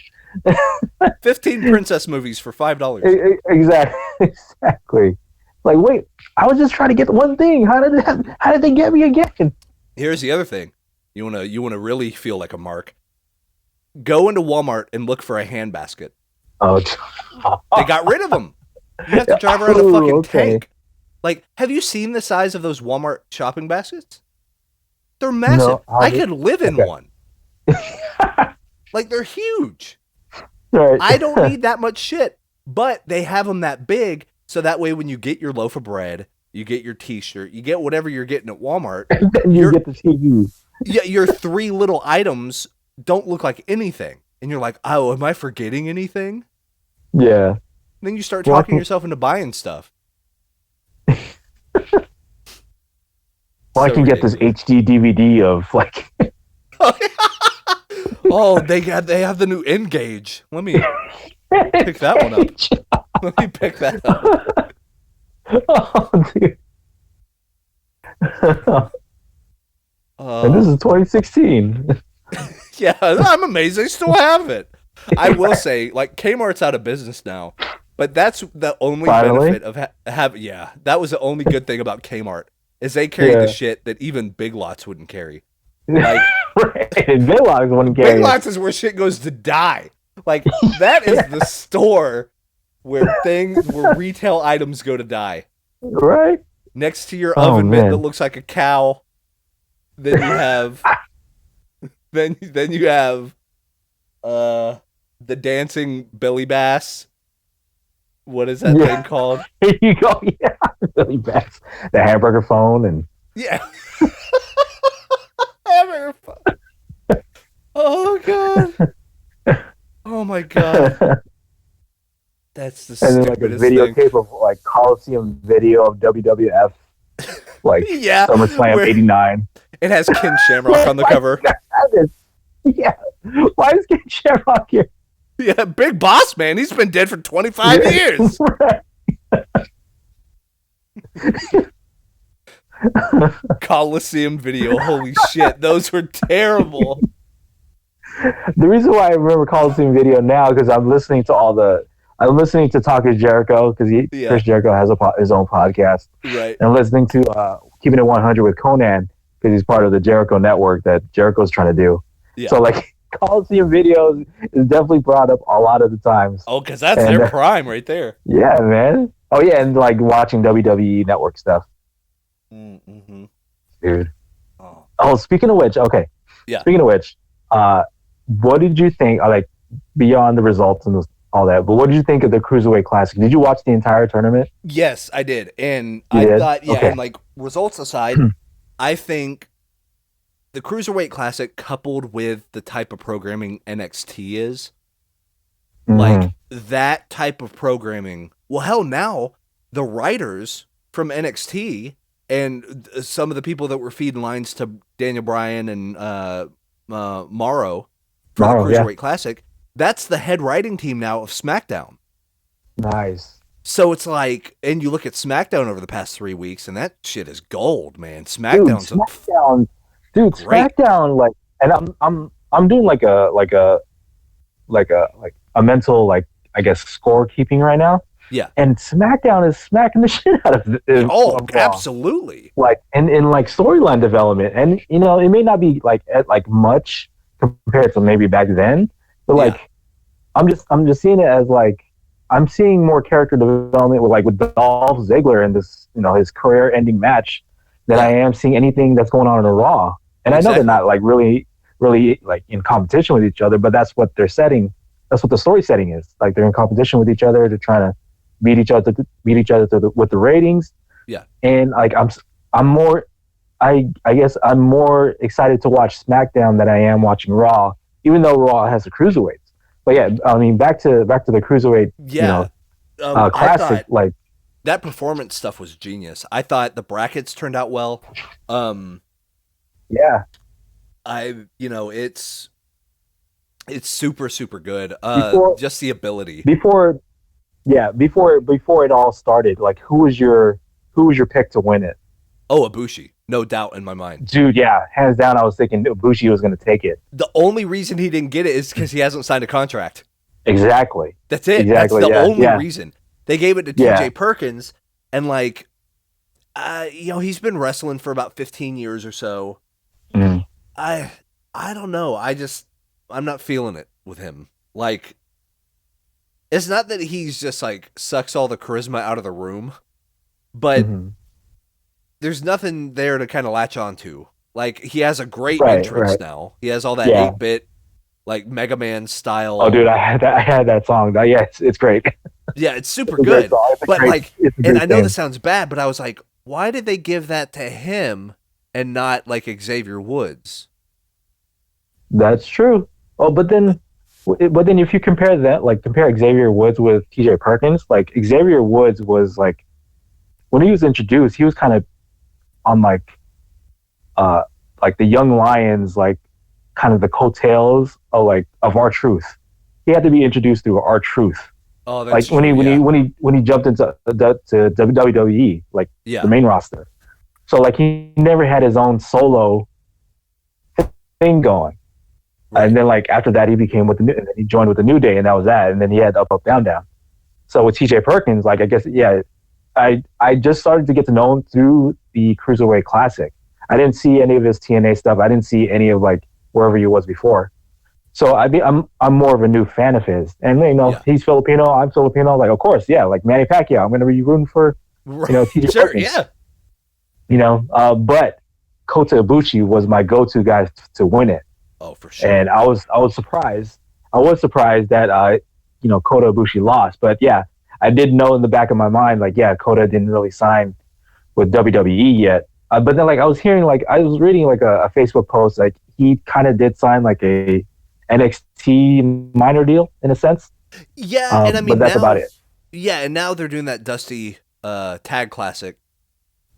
15 princess movies for $5.
Exactly. Like, wait, I was just trying to get one thing. How did they get me again?
Here's the other thing. You wanna really feel like a mark. Go into Walmart and look for a handbasket.
Oh,
they got rid of them. You have to drive around a fucking tank. Like, have you seen the size of those Walmart shopping baskets? They're massive. No, I could live in one. Like, they're huge. Right. I don't need that much shit, but they have them that big, so that way when you get your loaf of bread, you get your t-shirt, you get whatever you're getting at Walmart.
And then you get the TV.
Yeah, your 3 little items don't look like anything. And you're like, oh, am I forgetting anything?
Yeah.
And then you start talking yourself into buying stuff.
I can get this HD DVD of like.
Oh, they have the new N-Gauge. Let me pick that one up. Let me pick that up.
Oh, dude. And this is 2016.
Yeah, I'm amazed they still have it. I will say, like, Kmart's out of business now, but that's the only benefit of having. Yeah, that was the only good thing about Kmart is they carry the shit that even Big Lots wouldn't carry. Like,
Big Lots wouldn't carry.
Big Lots is where shit goes to die. Like, that is the store where retail items go to die.
Right.
Next to your oven mitt that looks like a cow. Then you have. Then you have. The dancing Billy Bass. What is that thing called?
Here you go. Yeah, Billy Bass. The hamburger phone and.
Yeah. Hamburger phone. Oh god. Oh my god. That's the stupidest
like a videotape
thing.
Of like Coliseum video of WWF, like SummerSlam '89.
It has Ken Shamrock on the cover.
Yeah, why is Ken Shamrock here?
Yeah, big boss man. He's been dead for 25 years.
Right.
Coliseum video. Holy shit, those were terrible.
The reason why I remember Coliseum video now because I'm listening to Talk is Jericho because Chris Jericho has his own podcast.
Right.
And I'm listening to Keeping It 100 with Conan because he's part of the Jericho network that Jericho's trying to do. Yeah. So like Coliseum videos is definitely brought up a lot of the times.
Oh, because that's their prime right there.
Yeah, man. Oh yeah, and like watching WWE network stuff.
Mm-hmm.
Dude. Oh, speaking of which, okay.
Yeah.
Speaking of which, what did you think? Like, beyond the results and all that. But what did you think of the Cruiserweight Classic? Did you watch the entire tournament?
Yes, I did. And
You
I
did.
thought, yeah,
Okay.
and like results aside, I think the Cruiserweight Classic coupled with the type of programming NXT is,
Mm-hmm.
like that type of programming. Well, hell, now the writers from NXT and some of the people that were feeding lines to Daniel Bryan and Morrow for the
Tomorrow, yeah.
Cruiserweight Classic, that's the head writing team now of SmackDown.
Nice.
So it's like, and you look at SmackDown over the past 3 weeks, and that shit is gold, man.
Dude,
SmackDown's
SmackDown, dude,
great.
SmackDown, like, and I'm doing like a mental, like, I guess, scorekeeping right now.
Yeah.
And SmackDown is smacking the shit out
Oh,
of Raw.
absolutely.
Like in like storyline development, and it may not be like at like much compared to maybe back then, but like
Yeah.
I'm just seeing it as like I'm seeing more character development with Dolph Ziggler in this, his career ending match than I
Yeah.
am seeing anything that's going on in a Raw. And I know they're
Exactly.
not like really like in competition with each other, but that's what they're setting. That's what the story setting is. Like they're in competition with each other. They're trying to beat each other with the ratings.
Yeah.
And like I'm more I guess I'm more excited to watch SmackDown than I am watching Raw, even though Raw has the cruiserweights. But yeah, I mean back to the cruiserweight,
Yeah. I
classic.
thought
Like
that performance stuff was genius. I thought the brackets turned out well. Um,
yeah,
it's super, super good.
before
Just the ability.
before before it all started, like who was your pick to win it?
Oh, Ibushi, no doubt in my mind.
Dude, yeah, hands down, I was thinking Ibushi was going to take it.
The only reason he didn't get it is because he hasn't signed a contract.
Exactly,
That's it. That's
exactly.
the
Yeah,
only
yeah,
reason. They gave it to
yeah.
TJ Perkins, and like, he's been wrestling for about 15 years or so.
Mm.
I I don't know. I'm not feeling it with him. Like, it's not that he's just like sucks all the charisma out of the room, but
Mm-hmm.
there's nothing there to kind of latch onto. Like, he has a great
Right,
entrance
right.
now. He has all that
Yeah.
8-bit like Mega Man style.
Oh, dude, I had that song. Yeah, it's great.
Yeah, it's super
It's a great
good.
song. It's a
But
great.
like,
It's a
and
great
I know
thing.
this sounds bad, but I was like, why did they give that to him and not like Xavier Woods?
That's true. Oh, but then if you compare that, like compare Xavier Woods with TJ Perkins, like Xavier Woods was like when he was introduced, he was kind of on uh like the Young Lions, like kind of the coattails of our truth. He had to be introduced through our truth.
Oh, that's
Like when he
true.
when he
Yeah,
when he when he jumped to WWE, like the
yeah,
main roster. So like he never had his own solo thing going.
right.
And then like after that, and then he joined with the New Day, and that was that. And then he had up, up, down, down. So with TJ Perkins, like I guess yeah, I just started to get to know him through the Cruiserweight Classic. I didn't see any of his TNA stuff. I didn't see any of like wherever he was before. So I'm more of a new fan of his. And
Yeah,
he's Filipino. I'm Filipino. Like of course, yeah. Like Manny Pacquiao, I'm going to be rooting for
right.
TJ
Sure.
Perkins.
Yeah.
But Kota Ibushi was my go-to guy to win it.
Oh, for
And
sure.
I was surprised. I was surprised that Kota Ibushi lost, but yeah, I did know in the back of my mind like yeah, Kota didn't really sign with WWE yet. But then like I was reading like a Facebook post like he kind of did sign like a NXT minor deal in a sense.
Yeah, and I
But
mean
that's about
now,
it.
yeah, and now they're doing that Dusty tag classic.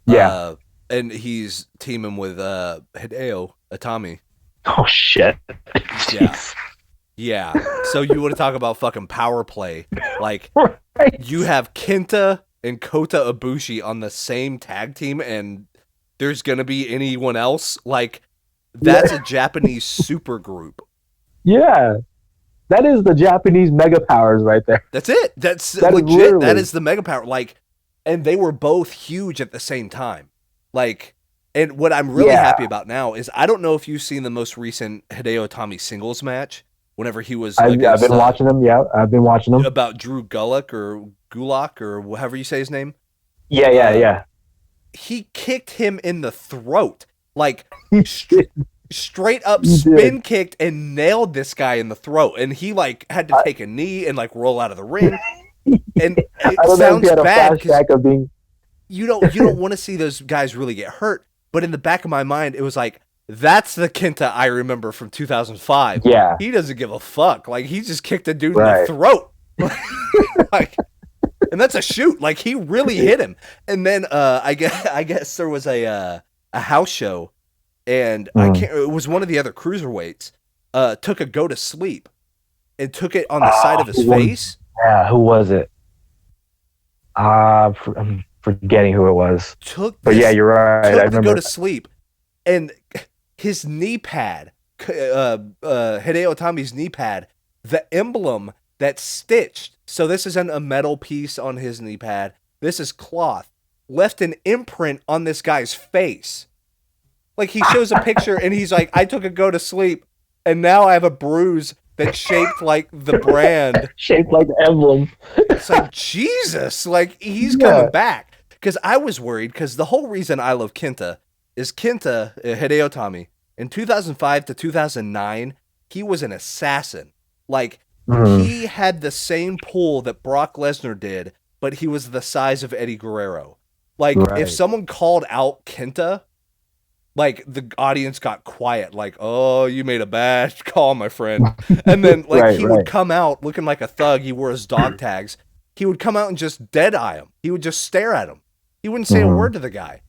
Yeah.
Uh, and he's teaming with Hideo Itami.
Oh shit.
Yeah.
Jeez.
Yeah. So you want to talk about fucking power play? Like,
Right.
you have Kenta and Kota Ibushi on the same tag team, and there's gonna be anyone else? Like, that's a Japanese super group.
Yeah. That is the Japanese mega powers right there.
That's it. That's
That is
legit. That
literally.
is the mega power. Like, and they were both huge at the same time. Like, and what I'm really
Yeah.
happy about now is I don't know if you've seen the most recent Hideo Itami singles match. Whenever he was
I've
against
been watching them. Yeah, I've been watching them.
about Drew Gulak or however you say his name.
Yeah.
He kicked him in the throat. Like,
He did.
straight up
You did.
spin kicked and nailed this guy in the throat, and he like had to take a knee and like roll out of the ring. And
I
it
don't know if you
sounds
had a
bad because
flashback of being.
you don't want to see those guys really get hurt. But in the back of my mind, it was like, that's the Kenta I remember from 2005.
Yeah.
He doesn't give a fuck. Like, he just kicked a dude in the
Right.
throat. Like, and that's a shoot. Like, he really hit him. And then I guess there was a house show, and I can't. It was one of the other cruiserweights. Took a go to sleep and took it on the side of his face.
Yeah, who was it? I'm forgetting who it was. But yeah, you're right. I remember.
Go to sleep, and his knee pad, Hideo Itami's knee pad, the emblem that's stitched. So this isn't a metal piece on his knee pad. This is cloth. Left an imprint on this guy's face. Like, he shows a picture, and he's like, I took a go to sleep, and now I have a bruise that's shaped like the brand.
Shaped like the emblem.
It's like, Jesus, like, he's coming back. Because I was worried, because the whole reason I love Kenta is Kenta, Hideo Itami, in 2005 to 2009, he was an assassin. Like, he had the same pull that Brock Lesnar did, but he was the size of Eddie Guerrero. Like, if someone called out Kenta, like, the audience got quiet, like, oh, you made a bad call, my friend. And then, like, he would come out looking like a thug. He wore his dog tags. He would come out and just dead-eye him. He would just stare at him. He wouldn't say a word to the guy.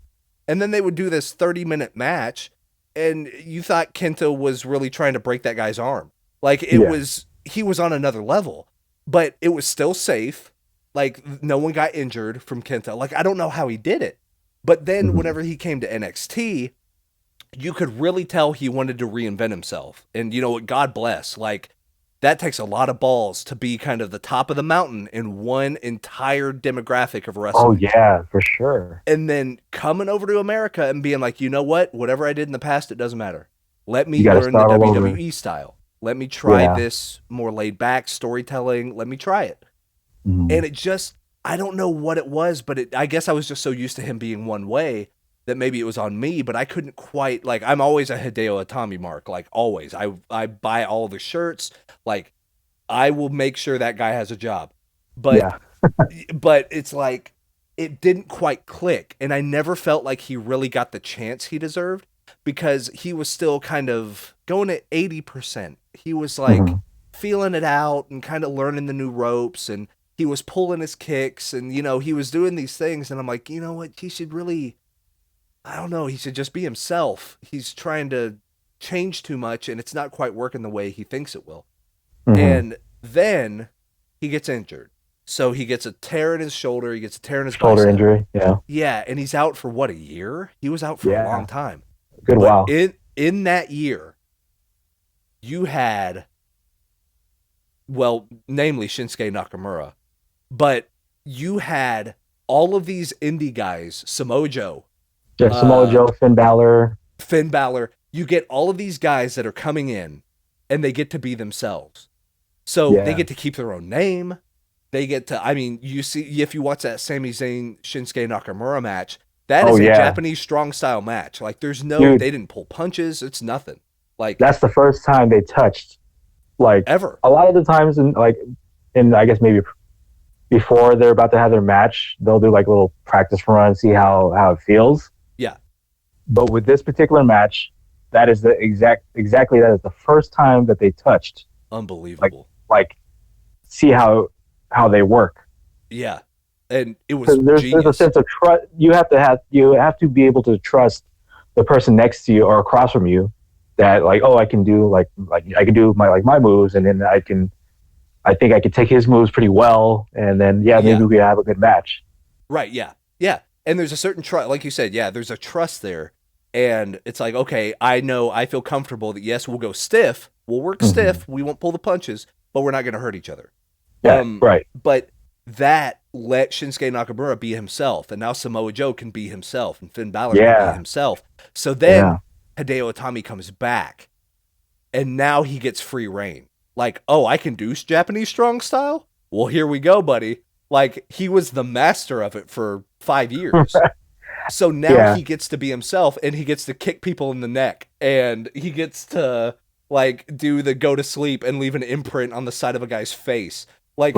And then they would do this 30-minute match, and you thought Kenta was really trying to break that guy's arm. Like, he was on another level. But it was still safe. Like, no one got injured from Kenta. Like, I don't know how he did it. But then whenever he came to NXT, you could really tell he wanted to reinvent himself. And you know what? God bless. Like, that takes a lot of balls to be kind of the top of the mountain in one entire demographic of wrestling.
Oh, yeah, for sure.
And then coming over to America and being like, you know what? Whatever I did in the past, it doesn't matter. Let me learn the WWE style. Let me try this more laid back storytelling. Let me try it. And it just, I don't know what it was, but I guess I was just so used to him being one way that maybe it was on me, but I couldn't quite, like, I'm always a Hideo Itami mark, like, always. I buy all the shirts, like, I will make sure that guy has a job. But but it's like, it didn't quite click, and I never felt like he really got the chance he deserved, because he was still kind of going at 80%. He was, like, feeling it out and kind of learning the new ropes, and he was pulling his kicks, and, you know, he was doing these things, and I'm like, you know what, he should really... I don't know. He should just be himself. He's trying to change too much, and it's not quite working the way he thinks it will. And then he gets injured. So he gets a tear in his shoulder. He gets a tear in his
shoulder
bicep.
Injury. Yeah.
Yeah, and he's out for what, a year? He was out for a long time.
Good while.
In that year, you had, well, namely Shinsuke Nakamura, but you had all of these indie guys, Samoa Joe.
Yeah, Samoa Joe, Finn Balor. You get all of these guys that are coming in, and they get to be themselves. So they get to keep their own name. They get to, I mean, you see, if you watch that Sami Zayn Shinsuke Nakamura match, that is a Japanese strong style match. Like, there's no, they didn't pull punches. It's nothing. Like, that's the first time they touched, like,
ever.
A lot of the times, in I guess maybe before they're about to have their match, they'll do like a little practice run, see how it feels.
Yeah.
But with this particular match, that is the exactly that is the first time that they touched.
Unbelievable.
Like see how they work.
Yeah. And it was
there's a sense of trust. You have to be able to trust the person next to you or across from you that, like, oh, I can do like I can do my moves, and then I think I could take his moves pretty well, and then maybe we have a good match.
Right, yeah. Yeah. And there's a certain trust, like you said, there's a trust there. And it's like, okay, I feel comfortable that, yes, we'll go stiff. We'll work stiff. We won't pull the punches, but we're not going to hurt each other.
Yeah, right.
But that let Shinsuke Nakamura be himself. And now Samoa Joe can be himself, and Finn Balor can be himself. So then Hideo Itami comes back, and now he gets free reign. Like, oh, I can do Japanese strong style? Well, here we go, buddy. Like, he was the master of it for 5 years. So now he gets to be himself, and he gets to kick people in the neck, and he gets to like do the go to sleep and leave an imprint on the side of a guy's face. Like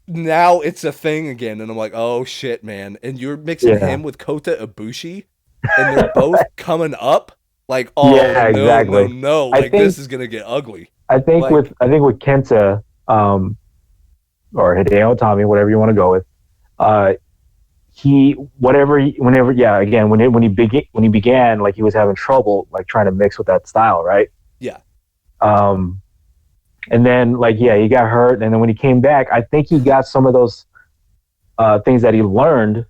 now it's a thing again, and I'm like, oh shit, man! And you're mixing him with Kota Ibushi, and they're both coming up. Like, oh no! Like this is gonna get ugly.
I think with Kenta, or Hideo Itami, whatever you want to go with, when he began, like he was having trouble like trying to mix with that style, right?
Yeah.
And then he got hurt, and then when he came back, I think he got some of those things that he learned,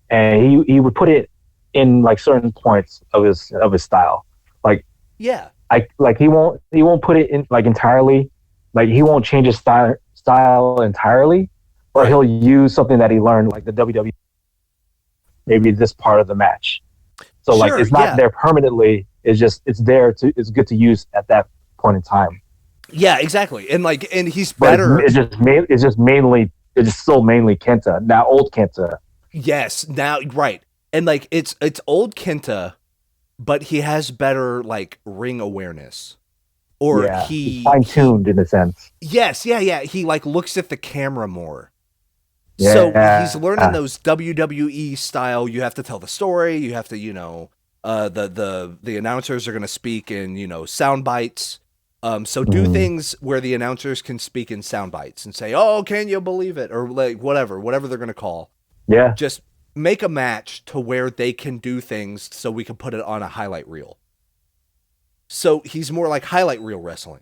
and he would put it in like certain points of his style. Like he won't put it in like entirely, like he won't change his style entirely, or he'll use something that he learned like the WWE, maybe this part of the match. So like it's not there permanently. It's there it's good to use at that point in time.
Yeah, exactly. And he's better.
It's still mainly Kenta, now old Kenta.
Yes, now right. And like it's old Kenta, but he has better like ring awareness. Or
he's fine-tuned in a sense.
Yes, yeah. He like looks at the camera more. Yeah, so he's learning those WWE style, you have to tell the story, you have to, the announcers are going to speak in, sound bites. So do things where the announcers can speak in sound bites and say, "Oh, can you believe it?" or like whatever they're going to call.
Yeah.
Just make a match to where they can do things so we can put it on a highlight reel. So he's more like highlight reel wrestling.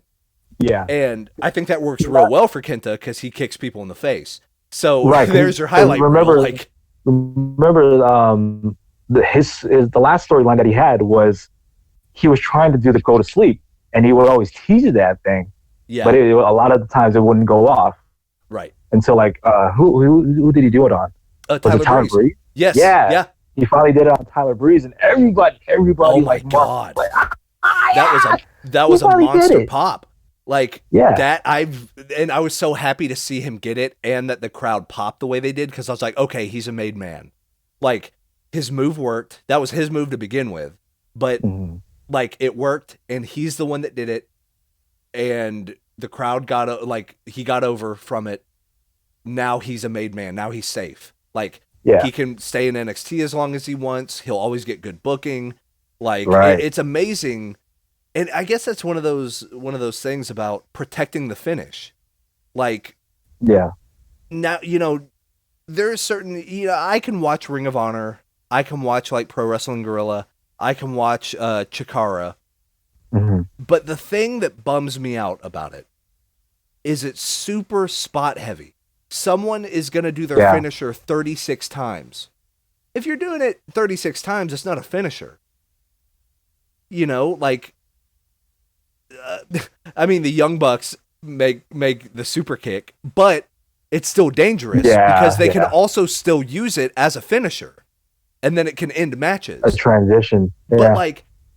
Yeah.
And I think that works real well for Kenta because he kicks people in the face. So there's your highlight reel.
Remember the last storyline that he had was he was trying to do the go to sleep, and he would always tease that thing. Yeah. But a lot of the times it wouldn't go off.
Right.
Until who did he do it on?
Tyler Breeze. Yes.
Yeah. He finally did it on Tyler Breeze, and everybody.
Oh my god. That was a monster pop. I was so happy to see him get it, and that the crowd popped the way they did, because I was like, okay, he's a made man. Like his move worked. That was his move to begin with, but it worked, and he's the one that did it, and the crowd got over from it. Now he's a made man. Now he's safe. He can stay in NXT as long as he wants. He'll always get good booking. It's amazing. And I guess that's one of those things about protecting the finish. Now, there's certain, I can watch Ring of Honor. I can watch Pro Wrestling Guerrilla. I can watch Chikara. Mm-hmm. But the thing that bums me out about it is it's super spot heavy. Someone is going to do their finisher 36 times. If you're doing it 36 times, it's not a finisher. The Young Bucks make the super kick, but it's still dangerous because they can also still use it as a finisher, and then it can end matches.
A transition. Yeah.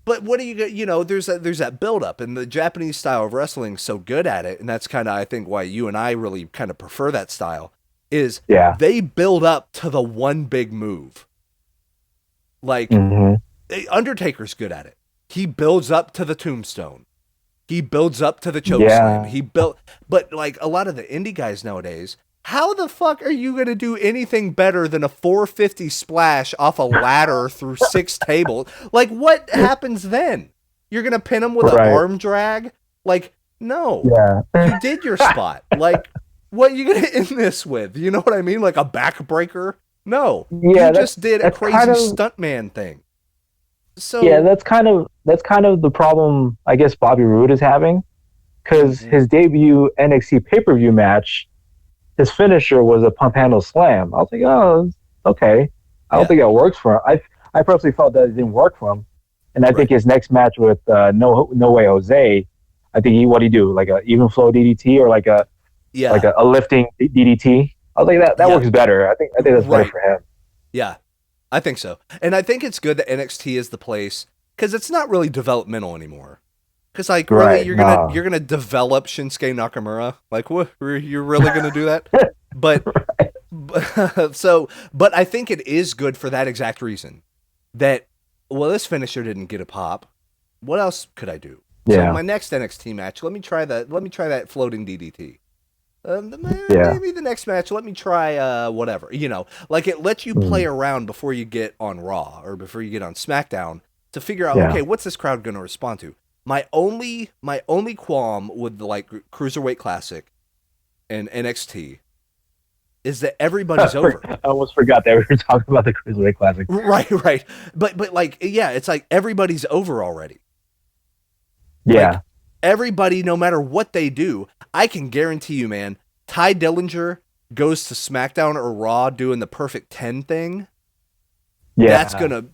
But what do you there's that build up, and the Japanese style of wrestling is so good at it, and that's kind of I think why you and I really kind of prefer that style is they build up to the one big move. Undertaker's good at it. He builds up to the tombstone. He builds up to the choke slam. But a lot of the indie guys nowadays, how the fuck are you going to do anything better than a 450 splash off a ladder through 6 tables? What happens then? You're going to pin him with an arm drag? No. Yeah. You did your spot. What are you going to end this with? You know what I mean? A backbreaker? No. Yeah, you just did a crazy stuntman thing. So
that's kind of the problem I guess Bobby Roode is having, because his debut NXT pay-per-view match, his finisher was a pump handle slam. I was like, oh, okay. I don't think it works for him. I personally felt that it didn't work for him, and I think his next match with No Way Jose, I think what do you do, a even flow DDT or a lifting DDT? I was like that works better. I think that's better for him.
Yeah. I think so. And I think it's good that NXT is the place, because it's not really developmental anymore. Because really, you're gonna develop Shinsuke Nakamura? What? You're really gonna do that? But I think it is good for that exact reason. that, well, this finisher didn't get a pop. What else could I do? So
Yeah.
my next NXT match, let me try that floating DDT.
Yeah.
Maybe the next match, let me try whatever. Like it lets you play around before you get on Raw or before you get on SmackDown to figure out, okay, what's this crowd going to respond to? My only qualm with the like Cruiserweight Classic and NXT is that everybody's over.
I almost forgot that we were talking about the Cruiserweight Classic.
Right. But like, yeah, it's like everybody's over already.
Yeah.
Like, everybody, no matter what they do, I can guarantee you, man, Ty Dillinger goes to SmackDown or Raw doing the perfect 10 thing.
Yeah.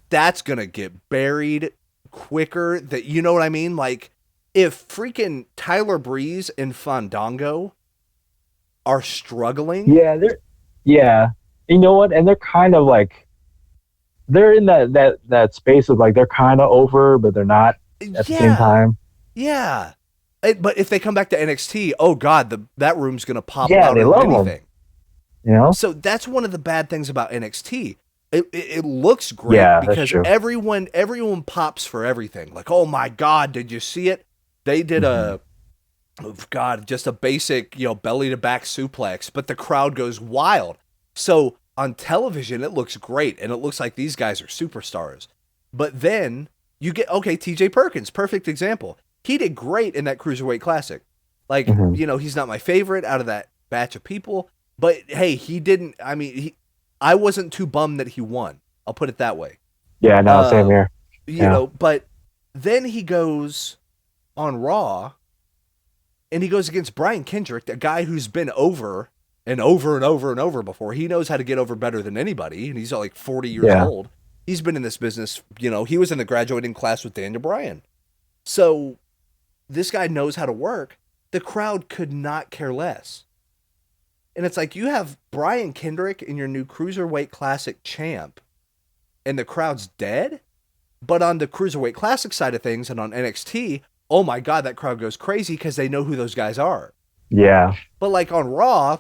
That's gonna get buried quicker. That, you know what I mean? Like, if freaking Tyler Breeze and Fandango are struggling.
Yeah. You know what? And they're kind of like, they're in that space of like, they're kind of over, but they're not at the same time.
Yeah. But if they come back to NXT, oh God, that room's gonna pop
Yeah,
louder
they love
than anything.
Them.
So that's one of the bad things about NXT. It looks great because everyone pops for everything. Like, oh my God, did you see it? They did just a basic, belly to back suplex, but the crowd goes wild. So on television, it looks great, and it looks like these guys are superstars. But then you get, TJ Perkins, perfect example. He did great in that Cruiserweight Classic. Like, he's not my favorite out of that batch of people, but hey, he didn't, I wasn't too bummed that he won. I'll put it that way.
Yeah, no, same here.
You know, but then he goes on Raw, and he goes against Brian Kendrick, a guy who's been over and over and over and over before. He knows how to get over better than anybody, and he's like 40 years old. He's been in this business, he was in the graduating class with Daniel Bryan. So this guy knows how to work. The crowd could not care less. And it's like, you have Brian Kendrick in your new Cruiserweight Classic champ, and the crowd's dead? But on the Cruiserweight Classic side of things and on NXT, oh my God, that crowd goes crazy because they know who those guys are.
Yeah.
But like on Raw,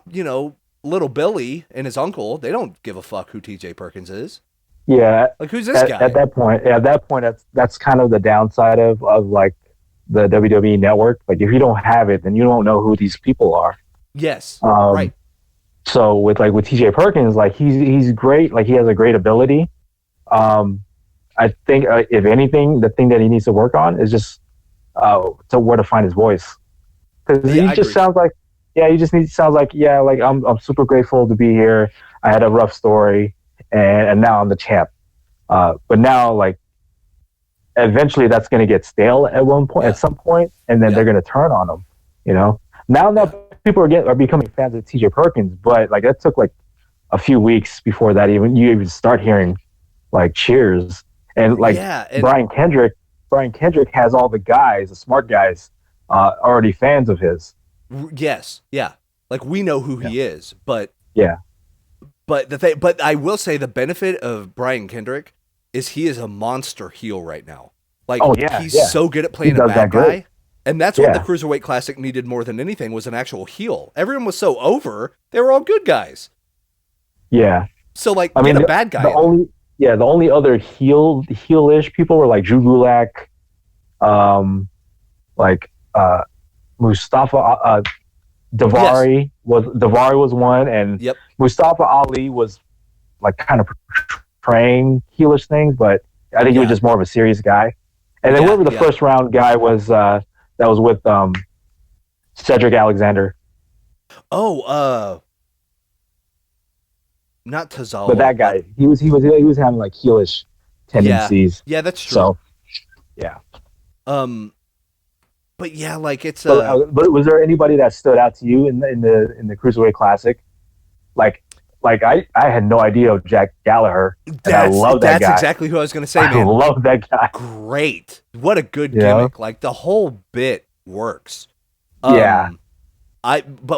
little Billy and his uncle, they don't give a fuck who TJ Perkins is.
Yeah.
Like, who's this guy?
At that point, that's kind of the downside of like the WWE network. Like, if you don't have it, then you don't know who these people are.
Yes. Right.
So with TJ Perkins, like he's great. Like, he has a great ability. I think if anything, the thing that he needs to work on is just to where to find his voice, because he just sounds like I'm super grateful to be here. I had a rough story, and now I'm the champ. But now, like, eventually that's going to get stale at some point, and then they're going to turn on him. Now that people are becoming fans of TJ Perkins, but like that took like a few weeks before that you even start hearing like cheers. And like Brian Kendrick has all the smart guys, already fans of his.
Yes, yeah. Like, we know who he is, but
but
I will say the benefit of Brian Kendrick is he is a monster heel right now. Like, he's so good at playing a bad guy. And that's what the Cruiserweight Classic needed more than anything, was an actual heel. Everyone was so over, they were all good guys.
Yeah.
So like, get a bad guy.
The only other heelish people were like Drew Gulak, Mustafa Davari was one, and Mustafa Ali was like kind of portraying heelish things, but I think he was just more of a serious guy. And then whoever the first round guy was, that was with Cedric Alexander.
Oh, not Tozawa.
But that guy, he was having like heelish tendencies.
Yeah, that's true.
So, yeah.
But yeah, like it's.
But was there anybody that stood out to you in the Cruiserweight Classic? Like I had no idea of Jack Gallagher. I love that guy.
That's exactly who I was going to say, man.
I love that guy.
Great. What a good gimmick. Like, the whole bit works.
But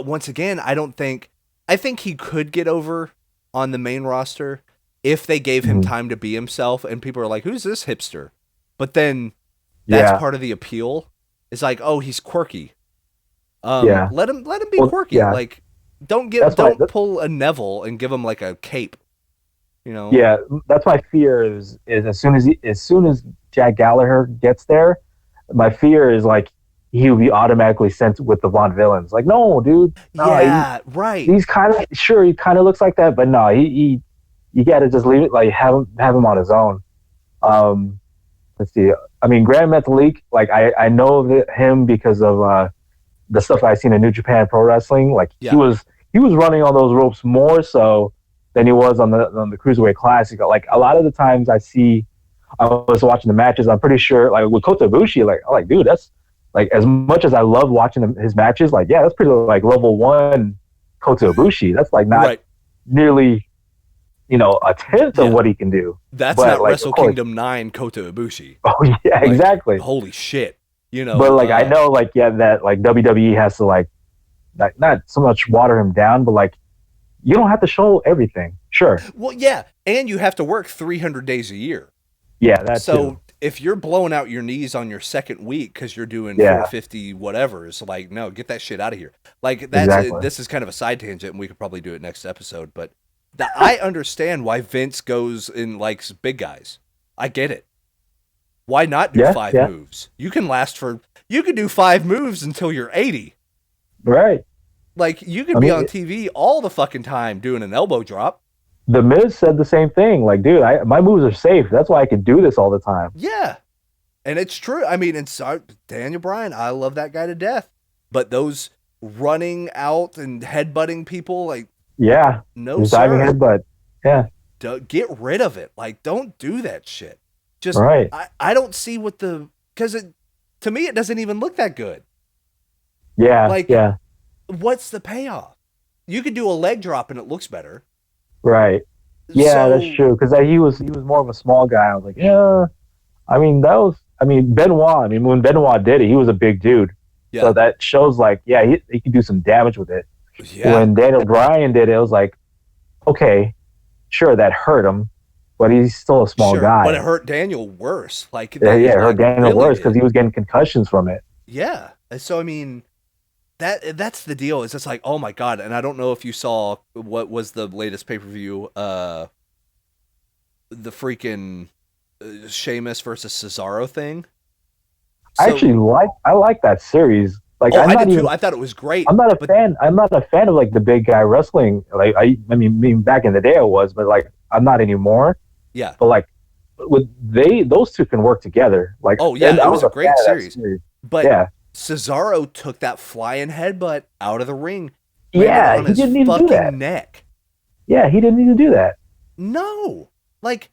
once again, I think he could get over on the main roster if they gave him time to be himself, and people are like, who's this hipster? But then that's part of the appeal. It's like, oh, he's quirky. Let him be quirky. Like, don't pull a Neville and give him like a cape. You know?
Yeah, that's my fear is as soon as Jack Gallagher gets there, my fear is like he will be automatically sent with the Von Villains. Like, no, dude, no,
Yeah, right.
he's kind of sure he kind of looks like that, but no, he you got to just leave it like have him on his own. Um, let's see. I mean, Grand Metalik, like I know of him because of the stuff I've seen in New Japan Pro Wrestling. Like
Yeah.
he was running on those ropes more so than he was on the Cruiserweight Classic. Like a lot of the times I was watching the matches. I'm pretty sure like with Kota Ibushi, like I'm like, dude, that's like as much as I love watching his matches. Like, yeah, that's pretty like level one Kota Ibushi. That's like not
Right.
nearly a tenth
Yeah.
of what he can do.
That's
But
not
like,
Wrestle
of course,
Kingdom 9 Kota Ibushi.
oh yeah,
Like,
exactly.
holy shit. You know,
But like I know like yeah that like WWE has to like not so much water him down, but like you don't have to show everything. Sure.
well, yeah, and you have to work 300 days a year.
Yeah, that's
So if you're blowing out your knees on your second week because you're doing
Yeah.
450 whatever, it's like, no, get that shit out of here. Like
Exactly.
this is kind of a side tangent, and we could probably do it next episode. But I understand why Vince goes and likes big guys. I get it. Why not do
Yeah,
5
yeah.
moves? You can do 5 moves until you're 80.
right.
Like you could
I
be
mean,
on TV all the fucking time doing an elbow drop.
The Miz said the same thing. Like, dude, my moves are safe. That's why I can do this all the time.
Yeah. And it's true. I mean, Daniel Bryan, I love that guy to death. But those running out and headbutting people, like,
Yeah.
no,
His
sir.
diving headbutt. Yeah.
Get rid of it. Like, don't do that shit. Just,
Right.
I don't see what because to me, it doesn't even look that good.
Yeah.
Like,
yeah.
What's the payoff? You could do a leg drop and it looks better.
Right. Yeah,
So-
that's true. Because he was more of a small guy. I was like, yeah. I mean, Benoit. I mean, when Benoit did it, he was a big dude.
Yeah.
So that shows like, yeah, he can do some damage with it.
Yeah.
When Daniel Bryan did it, it was like, okay, sure, that hurt him, but he's still a small guy.
But it hurt Daniel worse. Like,
Yeah, it hurt Daniel
really
worse
did.
because he was getting concussions from it.
Yeah. And so, I mean, that's the deal. Is it's like, oh my God. And I don't know if you saw what was the latest pay-per-view, the freaking Sheamus versus Cesaro thing.
I actually like that series. Like,
I did too. I thought it was great.
I'm not a fan. I'm not a fan of like the big guy wrestling. Like I mean, back in the day I was, but like I'm not anymore.
Yeah.
But like, those two can work together. Like,
Oh yeah,
and I
it was a great
fan of that
series. But
yeah,
Cesaro took that flying headbutt out of the ring.
yeah,
on
he
his
didn't need to do
fucking
that.
neck.
Yeah, he didn't need to do that.
No. Like,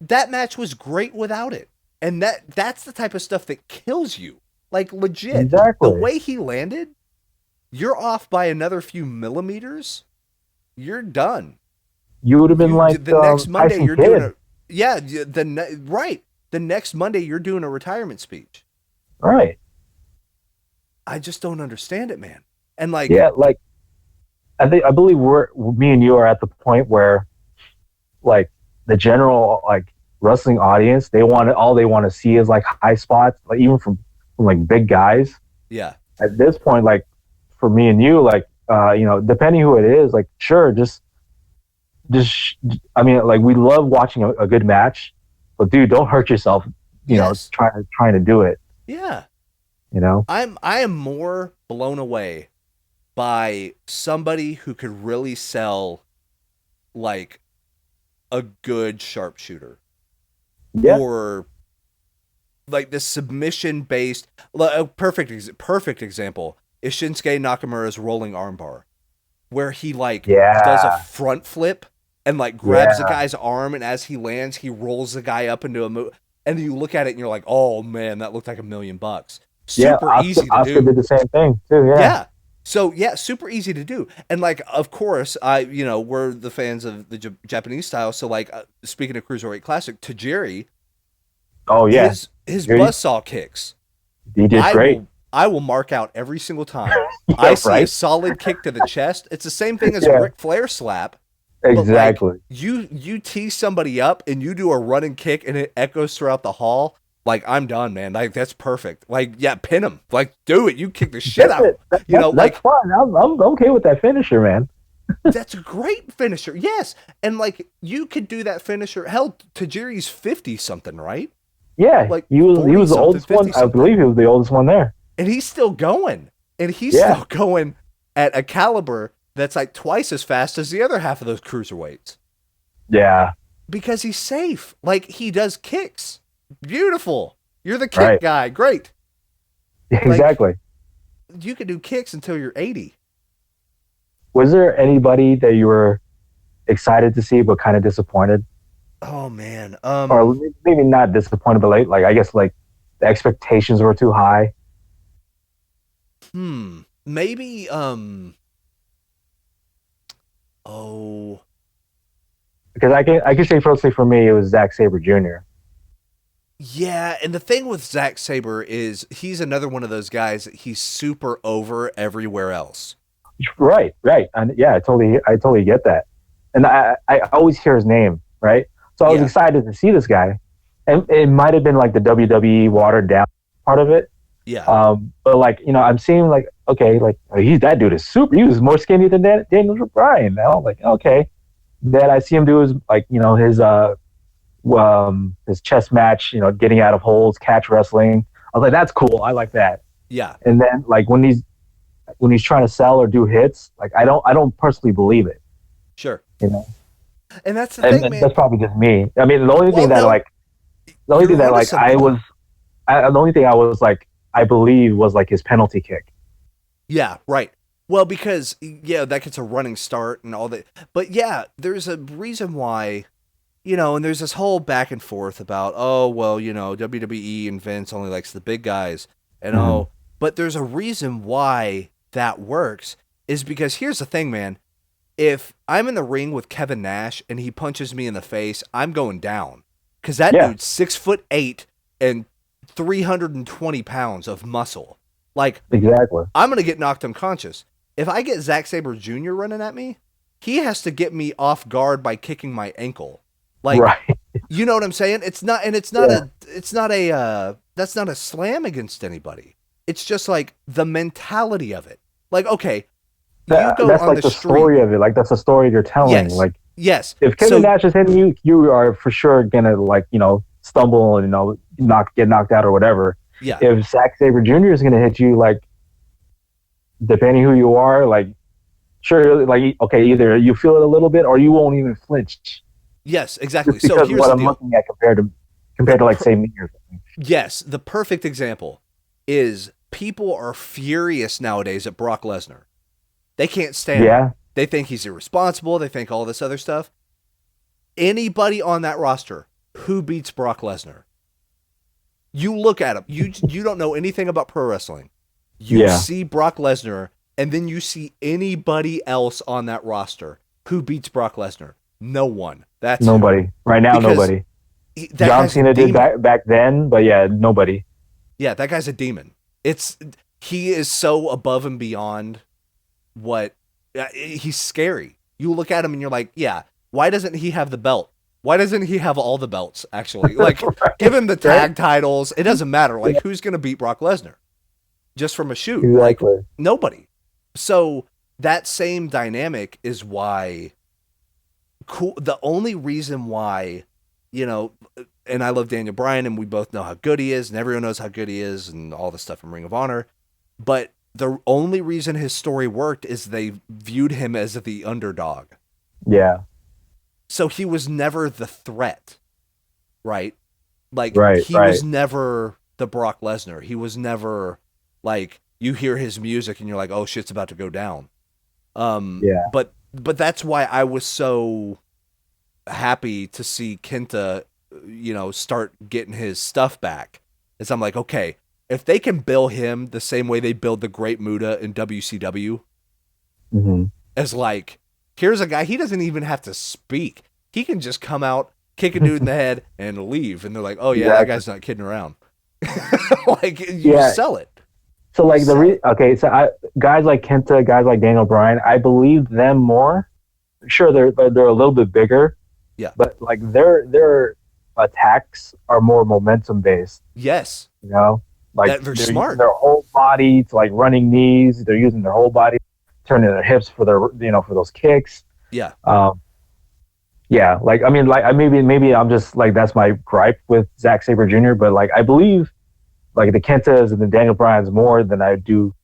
that match was great without it. And that's the type of stuff that kills you. Like, legit.
Exactly.
The way he landed, you're off by another few millimeters, you're done.
You would have been like
the next Monday
Tyson
you're
Kidd.
doing right. The next Monday you're doing a retirement speech.
Right.
I just don't understand it, man. And like,
Yeah, like I believe me and you are at the point where like the general like wrestling audience, all they want to see is like high spots, like even from like big guys.
yeah,
At this point, like for me and you, like depending who it is, like sure, just I mean, like we love watching a good match, but dude, don't hurt yourself,
Yes.
trying to do it,
yeah. I am more blown away by somebody who could really sell like a good sharpshooter.
Yeah.
Or like the submission based a perfect example is Shinsuke Nakamura's rolling armbar, where he like
Yeah.
does a front flip and like grabs the
Yeah.
guy's arm, and as he lands he rolls the guy up into a move, and you look at it and you're like, oh man, that looked like $1 million. Super
Oscar,
easy to
Oscar
do.
did the same thing too. Yeah.
Yeah. So yeah, super easy to do. And like, of course, we're the fans of the Japanese style. So like, speaking of Cruiserweight Classic, Tajiri,
Oh yeah.
his
Tajiri.
buzzsaw kicks.
He did great.
I will mark out every single time.
Yeah,
I see a
right?
solid kick to the chest. It's the same thing as
Yeah.
a Ric Flair slap. But, like,
Exactly.
you tee somebody up and you do a running kick and it echoes throughout the hall. Like, I'm done, man. Like, that's perfect. Like, yeah, pin him. Like, do it. You kick the shit
That's
out.
it.
You know,
that's fine. I'm okay with that finisher, man.
That's a great finisher. Yes. And like you could do that finisher. Hell, Tajiri's 50 something, right?
Yeah,
Like
he
40
was the
something,
oldest
50
one. I
something.
believe he was the oldest one there.
And he's still going. And he's
Yeah,
still going at a caliber that's like twice as fast as the other half of those cruiserweights.
yeah,
Because he's safe. Like he does kicks. Beautiful. You're the kick
right.
guy. Great. Like
Exactly.
you can do kicks until you're 80.
Was there anybody that you were excited to see but kind of disappointed,
Oh man.
or maybe not disappointed, but like I guess like the expectations were too high?
Maybe oh
Because I can say personally for me, it was Zack Sabre Jr.
yeah, and the thing with Zack Sabre is he's another one of those guys that he's super over everywhere else.
Right, right, and yeah, I totally get that, and I always hear his name, right? So I was
Yeah.
excited to see this guy, and it might have been like the WWE watered down part of it.
Yeah.
But like I'm seeing like okay, like that dude is super. He was more skinny than Daniel Bryan. Now, like okay, then I see him do his like his chess match, getting out of holds, catch wrestling. I was like, that's cool. I like that.
Yeah.
And then like when he's trying to sell or do hits, like I don't personally believe it.
Sure.
You know,
And that's the
and
thing, man.
that's probably just me. I mean, the only
Well,
thing that
no,
like the only
you're
thing that
onto
like
something.
the only thing I was like I believe was like his penalty kick.
Yeah, right. Well, because yeah, that gets a running start and all that. But yeah, there's a reason why, and there's this whole back and forth about, oh, well, WWE and Vince only likes the big guys. And
Mhm.
but there's a reason why that works is because here's the thing, man. If I'm in the ring with Kevin Nash and he punches me in the face, I'm going down. Because that
Yeah,
dude's 6'8" and 320 pounds of muscle. Like,
exactly.
I'm going to get knocked unconscious. If I get Zack Sabre Jr. running at me, he has to get me off guard by kicking my ankle. Like,
Right.
you know what I'm saying? It's not, and
Yeah.
that's not a slam against anybody. It's just like the mentality of it. Like, okay, you go
That's
on
like
the
the
street.
story of it. Like that's the story you're telling.
Yes.
Like
Yes.
if Kevin
So,
Nash is hitting you, you are for sure gonna like stumble and get knocked out or whatever.
yeah.
If Zack Sabre Jr. is gonna hit you, like depending who you are, like sure, like okay, either you feel it a little bit or you won't even flinch
Yes, exactly.
just
So
because of
here's
what
the
I'm
deal.
looking at compared to like say me or something.
Yes, the perfect example is people are furious nowadays at Brock Lesnar. They can't stand him.
Yeah,
They think he's irresponsible. They think all this other stuff. Anybody on that roster who beats Brock Lesnar, you look at him. You don't know anything about pro wrestling. You
yeah,
see Brock Lesnar, and then you see anybody else on that roster who beats Brock Lesnar. No one. That's who.
nobody right now.
Because
Nobody.
that
John
guy's a
Cena did
demon.
back then, but yeah, nobody.
Yeah, that guy's a demon. He is so above and beyond what he's scary. You look at him and you're like, yeah, why doesn't he have the belt? Why doesn't he have all the belts actually? Like
Right,
give him the tag
right?
titles. It doesn't matter. Like who's going to beat Brock Lesnar just from a shoot? Like
Exactly.
nobody. So that same dynamic is why cool the only reason why, you know, and I love Daniel Bryan and we both know how good he is and everyone knows how good he is and all the stuff from Ring of Honor. But the only reason his story worked is they viewed him as the underdog.
Yeah.
So he was never the threat, right? Like
Right.
he
Right.
was never the Brock Lesnar. He was never like you hear his music and you're like, "Oh shit's about to go down."
Yeah.
But that's why I was so happy to see Kenta, start getting his stuff back. Is I'm like, okay, if they can bill him the same way they billed the Great Muta in WCW,
Hmm.
as like, here's a guy, he doesn't even have to speak. He can just come out, kick a dude in the head, and leave. And they're like, oh yeah, that
Exactly.
guy's not kidding around. Like you
Yeah.
sell it.
So like okay, so guys like Kenta, guys like Daniel Bryan, I believe them more. Sure, they're a little bit bigger.
Yeah.
But like their attacks are more momentum based.
Yes.
Like
They're
they're
smart.
using their whole body to like running knees. They're using their whole body. turning their hips for their, for those kicks.
Yeah.
Yeah, like I mean, like maybe I'm just like that's my gripe with Zack Sabre Jr. But like I believe like the Kentas and the Daniel Bryans more than I do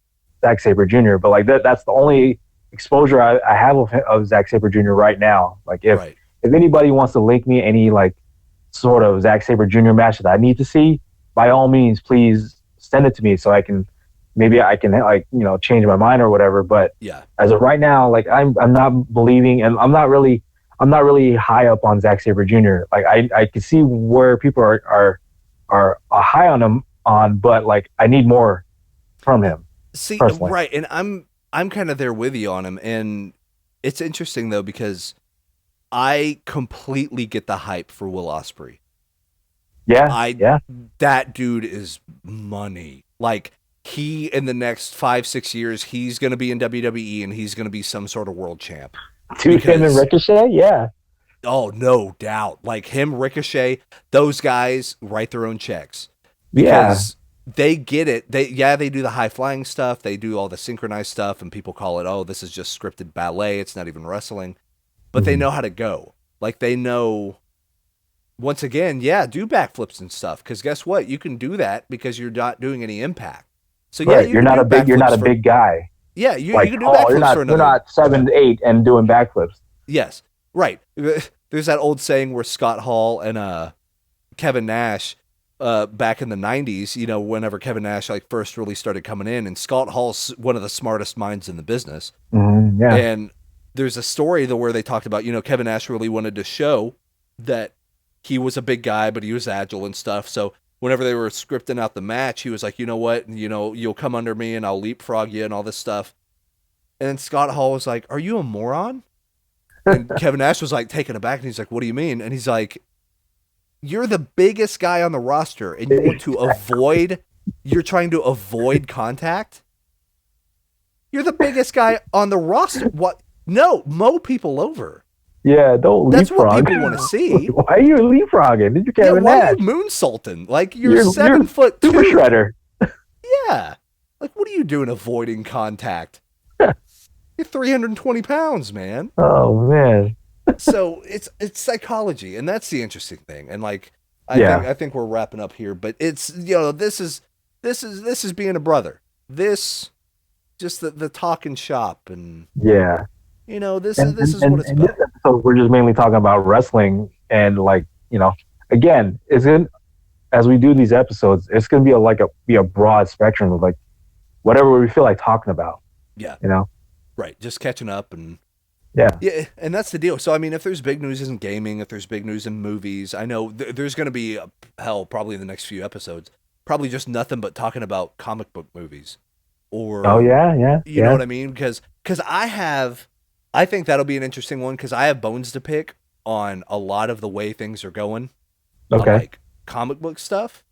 Zack Sabre Jr. But like that's the only exposure I have of Zack Sabre Jr. right now. Like if anybody wants to link me any like sort of Zack Sabre Jr. match that I need to see, by all means, please send it to me so I can like change my mind or whatever. But
yeah,
as of right now, like I'm not believing, and I'm not really high up on Zack Sabre Jr. Like I can see where people are high on him but like I need more from him.
See,
personally.
right, and I'm kind of there with you on him, and it's interesting though because I completely get the hype for Will Ospreay.
Yeah.
That dude is money. Like he in the next 5-6 years, he's going to be in WWE and he's going to be some sort of world champ.
Dude, him and Ricochet, yeah.
Oh, no doubt. Like him, Ricochet, those guys write their own checks because they get it. They do the high flying stuff. They do all the synchronized stuff, and people call it, oh, this is just scripted ballet. It's not even wrestling. But they know how to go. Like they know. Once again, do backflips and stuff. Because guess what? You can do that because you're not doing any impact. So
you're not a big guy.
Yeah, you can do backflips for another.
You're not 7'8" and doing backflips.
Yes, right. There's that old saying where Scott Hall and Kevin Nash, back in the 90s, whenever Kevin Nash like first really started coming in, and Scott Hall's one of the smartest minds in the business.
Yeah.
And there's a story where they talked about, Kevin Nash really wanted to show that he was a big guy, but he was agile and stuff. So whenever they were scripting out the match, he was like, you know what, you'll come under me and I'll leapfrog you and all this stuff. And then Scott Hall was like, are you a moron? And Kevin Nash was like taken aback, and he's like, what do you mean? And he's like, you're the biggest guy on the roster and you want to you're trying to avoid contact? You're the biggest guy on the roster. What? No, mow people over.
Yeah, don't
That's
leapfrog.
what people want to see.
Why are you leapfrogging? Did you Kevin
why
Nash?
are you moonsaulting? Like you're 7'2".
Super shredder.
Yeah. Like what are you doing avoiding contact? You're 320 pounds, man.
Oh man.
So it's psychology, and that's the interesting thing. And like I think we're wrapping up here, but it's this is being a brother. This just the talking shop, and this is what it's about.
So we're just mainly talking about wrestling, and like again, as we do these episodes, it's gonna be a broad spectrum of like whatever we feel like talking about.
Yeah. Right. Just catching up and yeah, and that's the deal. So I mean, if there's big news in gaming, if there's big news in movies, I know there's gonna be probably in the next few episodes, probably just nothing but talking about comic book movies. Or you know what I mean? Because I think that'll be an interesting one because I have bones to pick on a lot of the way things are going.
Okay.
Like comic book stuff.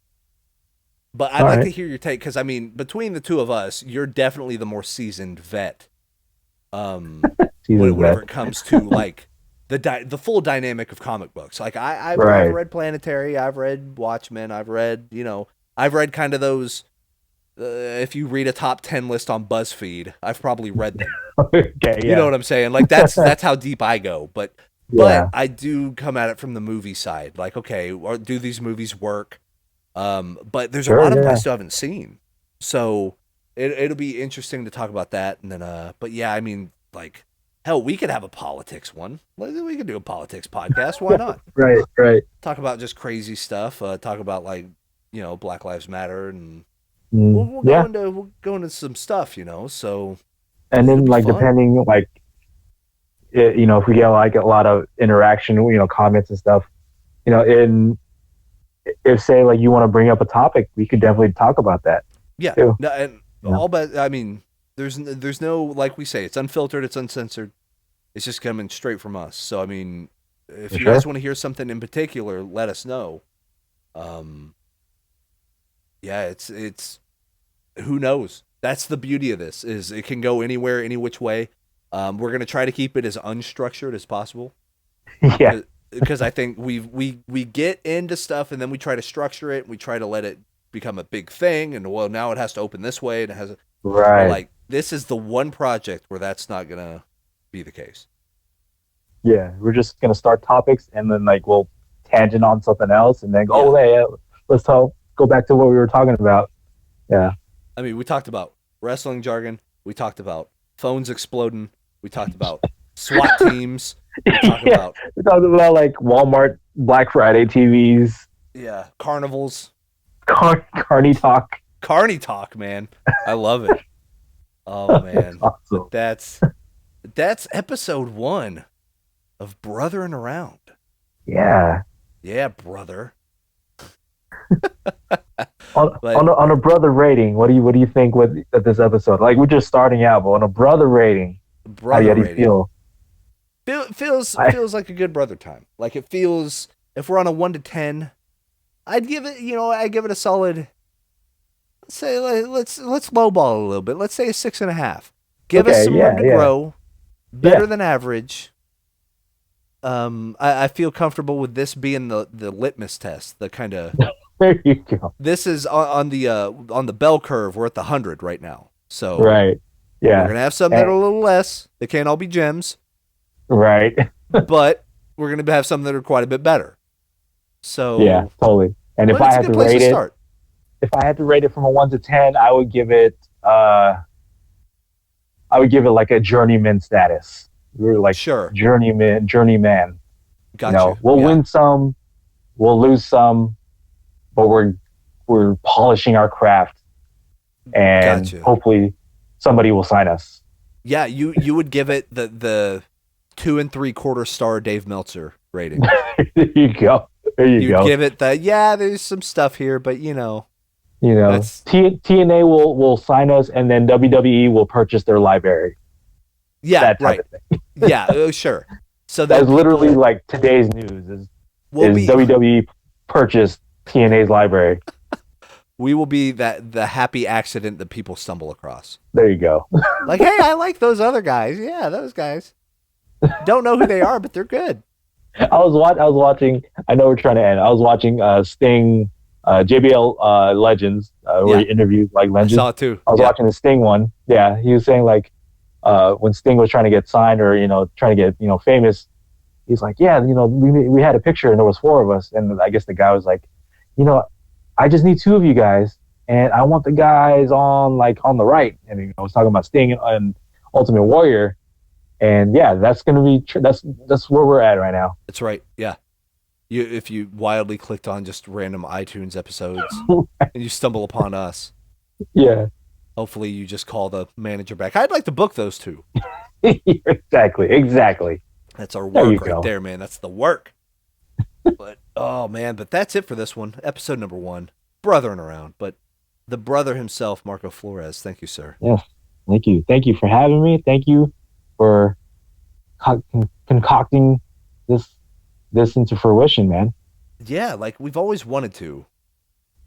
But I'd like to hear your take because I mean, between the two of us, you're definitely the more seasoned vet. Whenever it comes to like the full dynamic of comic books. Like I've read Planetary, I've read Watchmen, I've read kind of those. If you read a top 10 list on BuzzFeed, I've probably read them.
Okay, yeah.
You know what I'm saying? Like that's how deep I go. But I do come at it from the movie side. Like, okay, do these movies work? But there's a lot of them I still haven't seen. So it'll be interesting to talk about that. And then, but yeah, I mean, like, hell, we could have a politics one. We could do a politics podcast. Why not?
Right.
Talk about just crazy stuff. Talk about like, Black Lives Matter and. We'll go into some stuff, so.
And then like, fun. Depending, like, if we get like a lot of interaction, comments and stuff, if say like you want to bring up a topic, we could definitely talk about that.
Yeah.
Too.
No, and all but, I mean, there's no, like we say, it's unfiltered, it's uncensored. It's just coming straight from us. So, I mean, if you guys want to hear something in particular, let us know. It's who knows? That's the beauty of this, is it can go anywhere, any which way. We're going to try to keep it as unstructured as possible.
Yeah.
Because I think we get into stuff and then we try to structure it. We try to let it become a big thing. And well, now it has to open this way. And We're
Right.
like, this is the one project where that's not gonna be the case.
Yeah. We're just gonna start topics and then like we'll tangent on something else and then go,
Yeah.
oh hey, let's go back to what we were talking about. Yeah.
I mean, we talked about wrestling jargon. We talked about phones exploding. We talked about SWAT teams. We talk
Yeah.
about
We talked about like Walmart Black Friday TVs,
carnivals,
carnie talk.
carny talk, man. I love it. Oh
That's
man,
awesome.
but that's episode 1 of Brothering Around.
Yeah.
Yeah, brother.
On
But
on a brother rating, what do you think with this episode? Like we're just starting out, but on a brother rating,
brother
how do you
rating
feel?
feels like a good brother time. Like it feels, if we're on a 1 to 10, I'd give it. I give it a solid. Say let's lowball a little bit. Let's say a 6.5. Give us
Okay,
some room
yeah,
to
yeah,
grow. Better
yeah.
than average. I feel comfortable with this being the litmus test. The kind of
There you go.
this is on the bell curve. We're at the 100 right now. So
Right.
we're
Yeah.
gonna have some that are
And,
a little less. They can't all be gems,
right.
but we're gonna have some that are quite a bit better.
Yeah,
So,
totally. And
but it's a good place to start.
if I had to rate it from a 1 to 10, I would give it like a journeyman status. We're like
Sure,
journeyman.
got you.
We'll
Yeah,
win some, we'll lose some, but we're polishing our craft,
got
and
you.
hopefully somebody will sign us.
Yeah, you would give it the 2 3/4 star Dave Meltzer rating.
There you go. There you
You'd
go.
give it the there's some stuff here, but that's
TNA will sign us, and then WWE will purchase their library. That type
right.
of thing.
Yeah, sure. So
That's
that
literally
people
like today's news
will
is
be
WWE purchased TNA's library.
we will be the happy accident that people stumble across.
There you go.
Like, hey, I like those other guys. Yeah, those guys. Don't know who they are, but they're good.
I was watching. I know we're trying to end. I was watching Sting, JBL Legends, where
Yeah.
he interviewed like
I
legends.
saw it too.
I was watching the Sting one. Yeah, he was saying like when Sting was trying to get signed or trying to get famous, he's like, yeah, we had a picture and there was 4 of us, and I guess the guy was like, I just need 2 of you guys, and I want the guys on the right, and I was talking about Sting and Ultimate Warrior, and yeah, that's gonna be that's where we're at right now.
That's right. Yeah. If you wildly clicked on just random iTunes episodes and you stumble upon us,
Yeah,
hopefully you just call the manager back. I'd like to book those 2.
exactly.
That's our
There you
work right
go.
there, man. That's the work. But oh man, but that's it for this one. Episode number 1. Brothering around. But the brother himself, Marco Flores, thank you, sir.
Yes, thank you for having me. Thank you for concocting this into fruition, man.
Yeah, like we've always wanted to.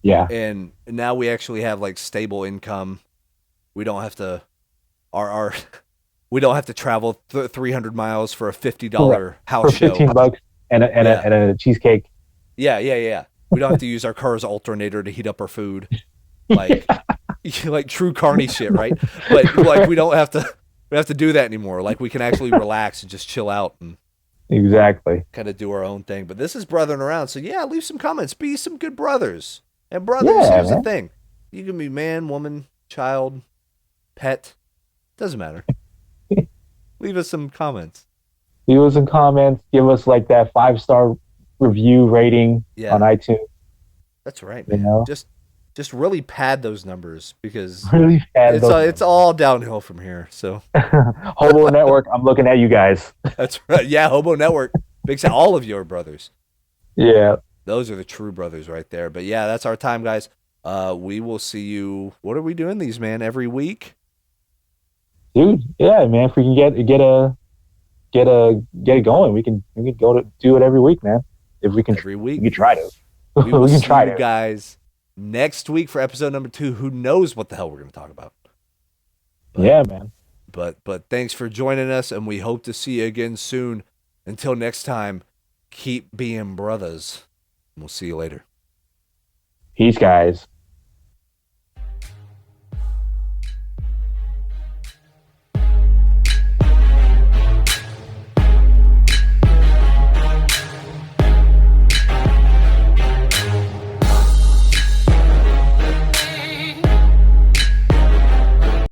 Yeah.
And now we actually have like stable income. We don't have to our we don't have to travel 300 miles for a $50 house
For 15
show.
bucks and a cheesecake.
Yeah. We don't have to use our car's alternator to heat up our food. Like like true carny shit, right? But like we have to do that anymore. Like we can actually relax and just chill out and
Exactly.
kind of do our own thing. But this is brothering around. So yeah, leave some comments. Be some good brothers. And brothers,
Yeah,
here's the
man.
thing. You can be man, woman, child, pet. Doesn't matter. Leave us some comments.
Leave us some comments. Give us like that 5-star review rating
Yeah.
on iTunes.
That's right,
You
man.
know?
Just really pad those numbers because
Really bad.
it's all downhill from here. So
Hobo Network, I'm looking at you guys.
that's right. Yeah, Hobo Network. Big shout, all of your brothers.
Yeah.
Those are the true brothers right there. But yeah, that's our time, guys. We will see you. What are we doing these, man? Every week?
Dude, yeah, man. If we can get it going, we can go to do it every week, man. If we can
Every week.
we can try to.
We will
we can
see
try
you
to.
guys next week for episode number 2. Who knows what the hell we're going to talk about? But,
Yeah, man.
But thanks for joining us, and we hope to see you again soon. Until next time, keep being brothers. We'll see you later.
Peace, guys.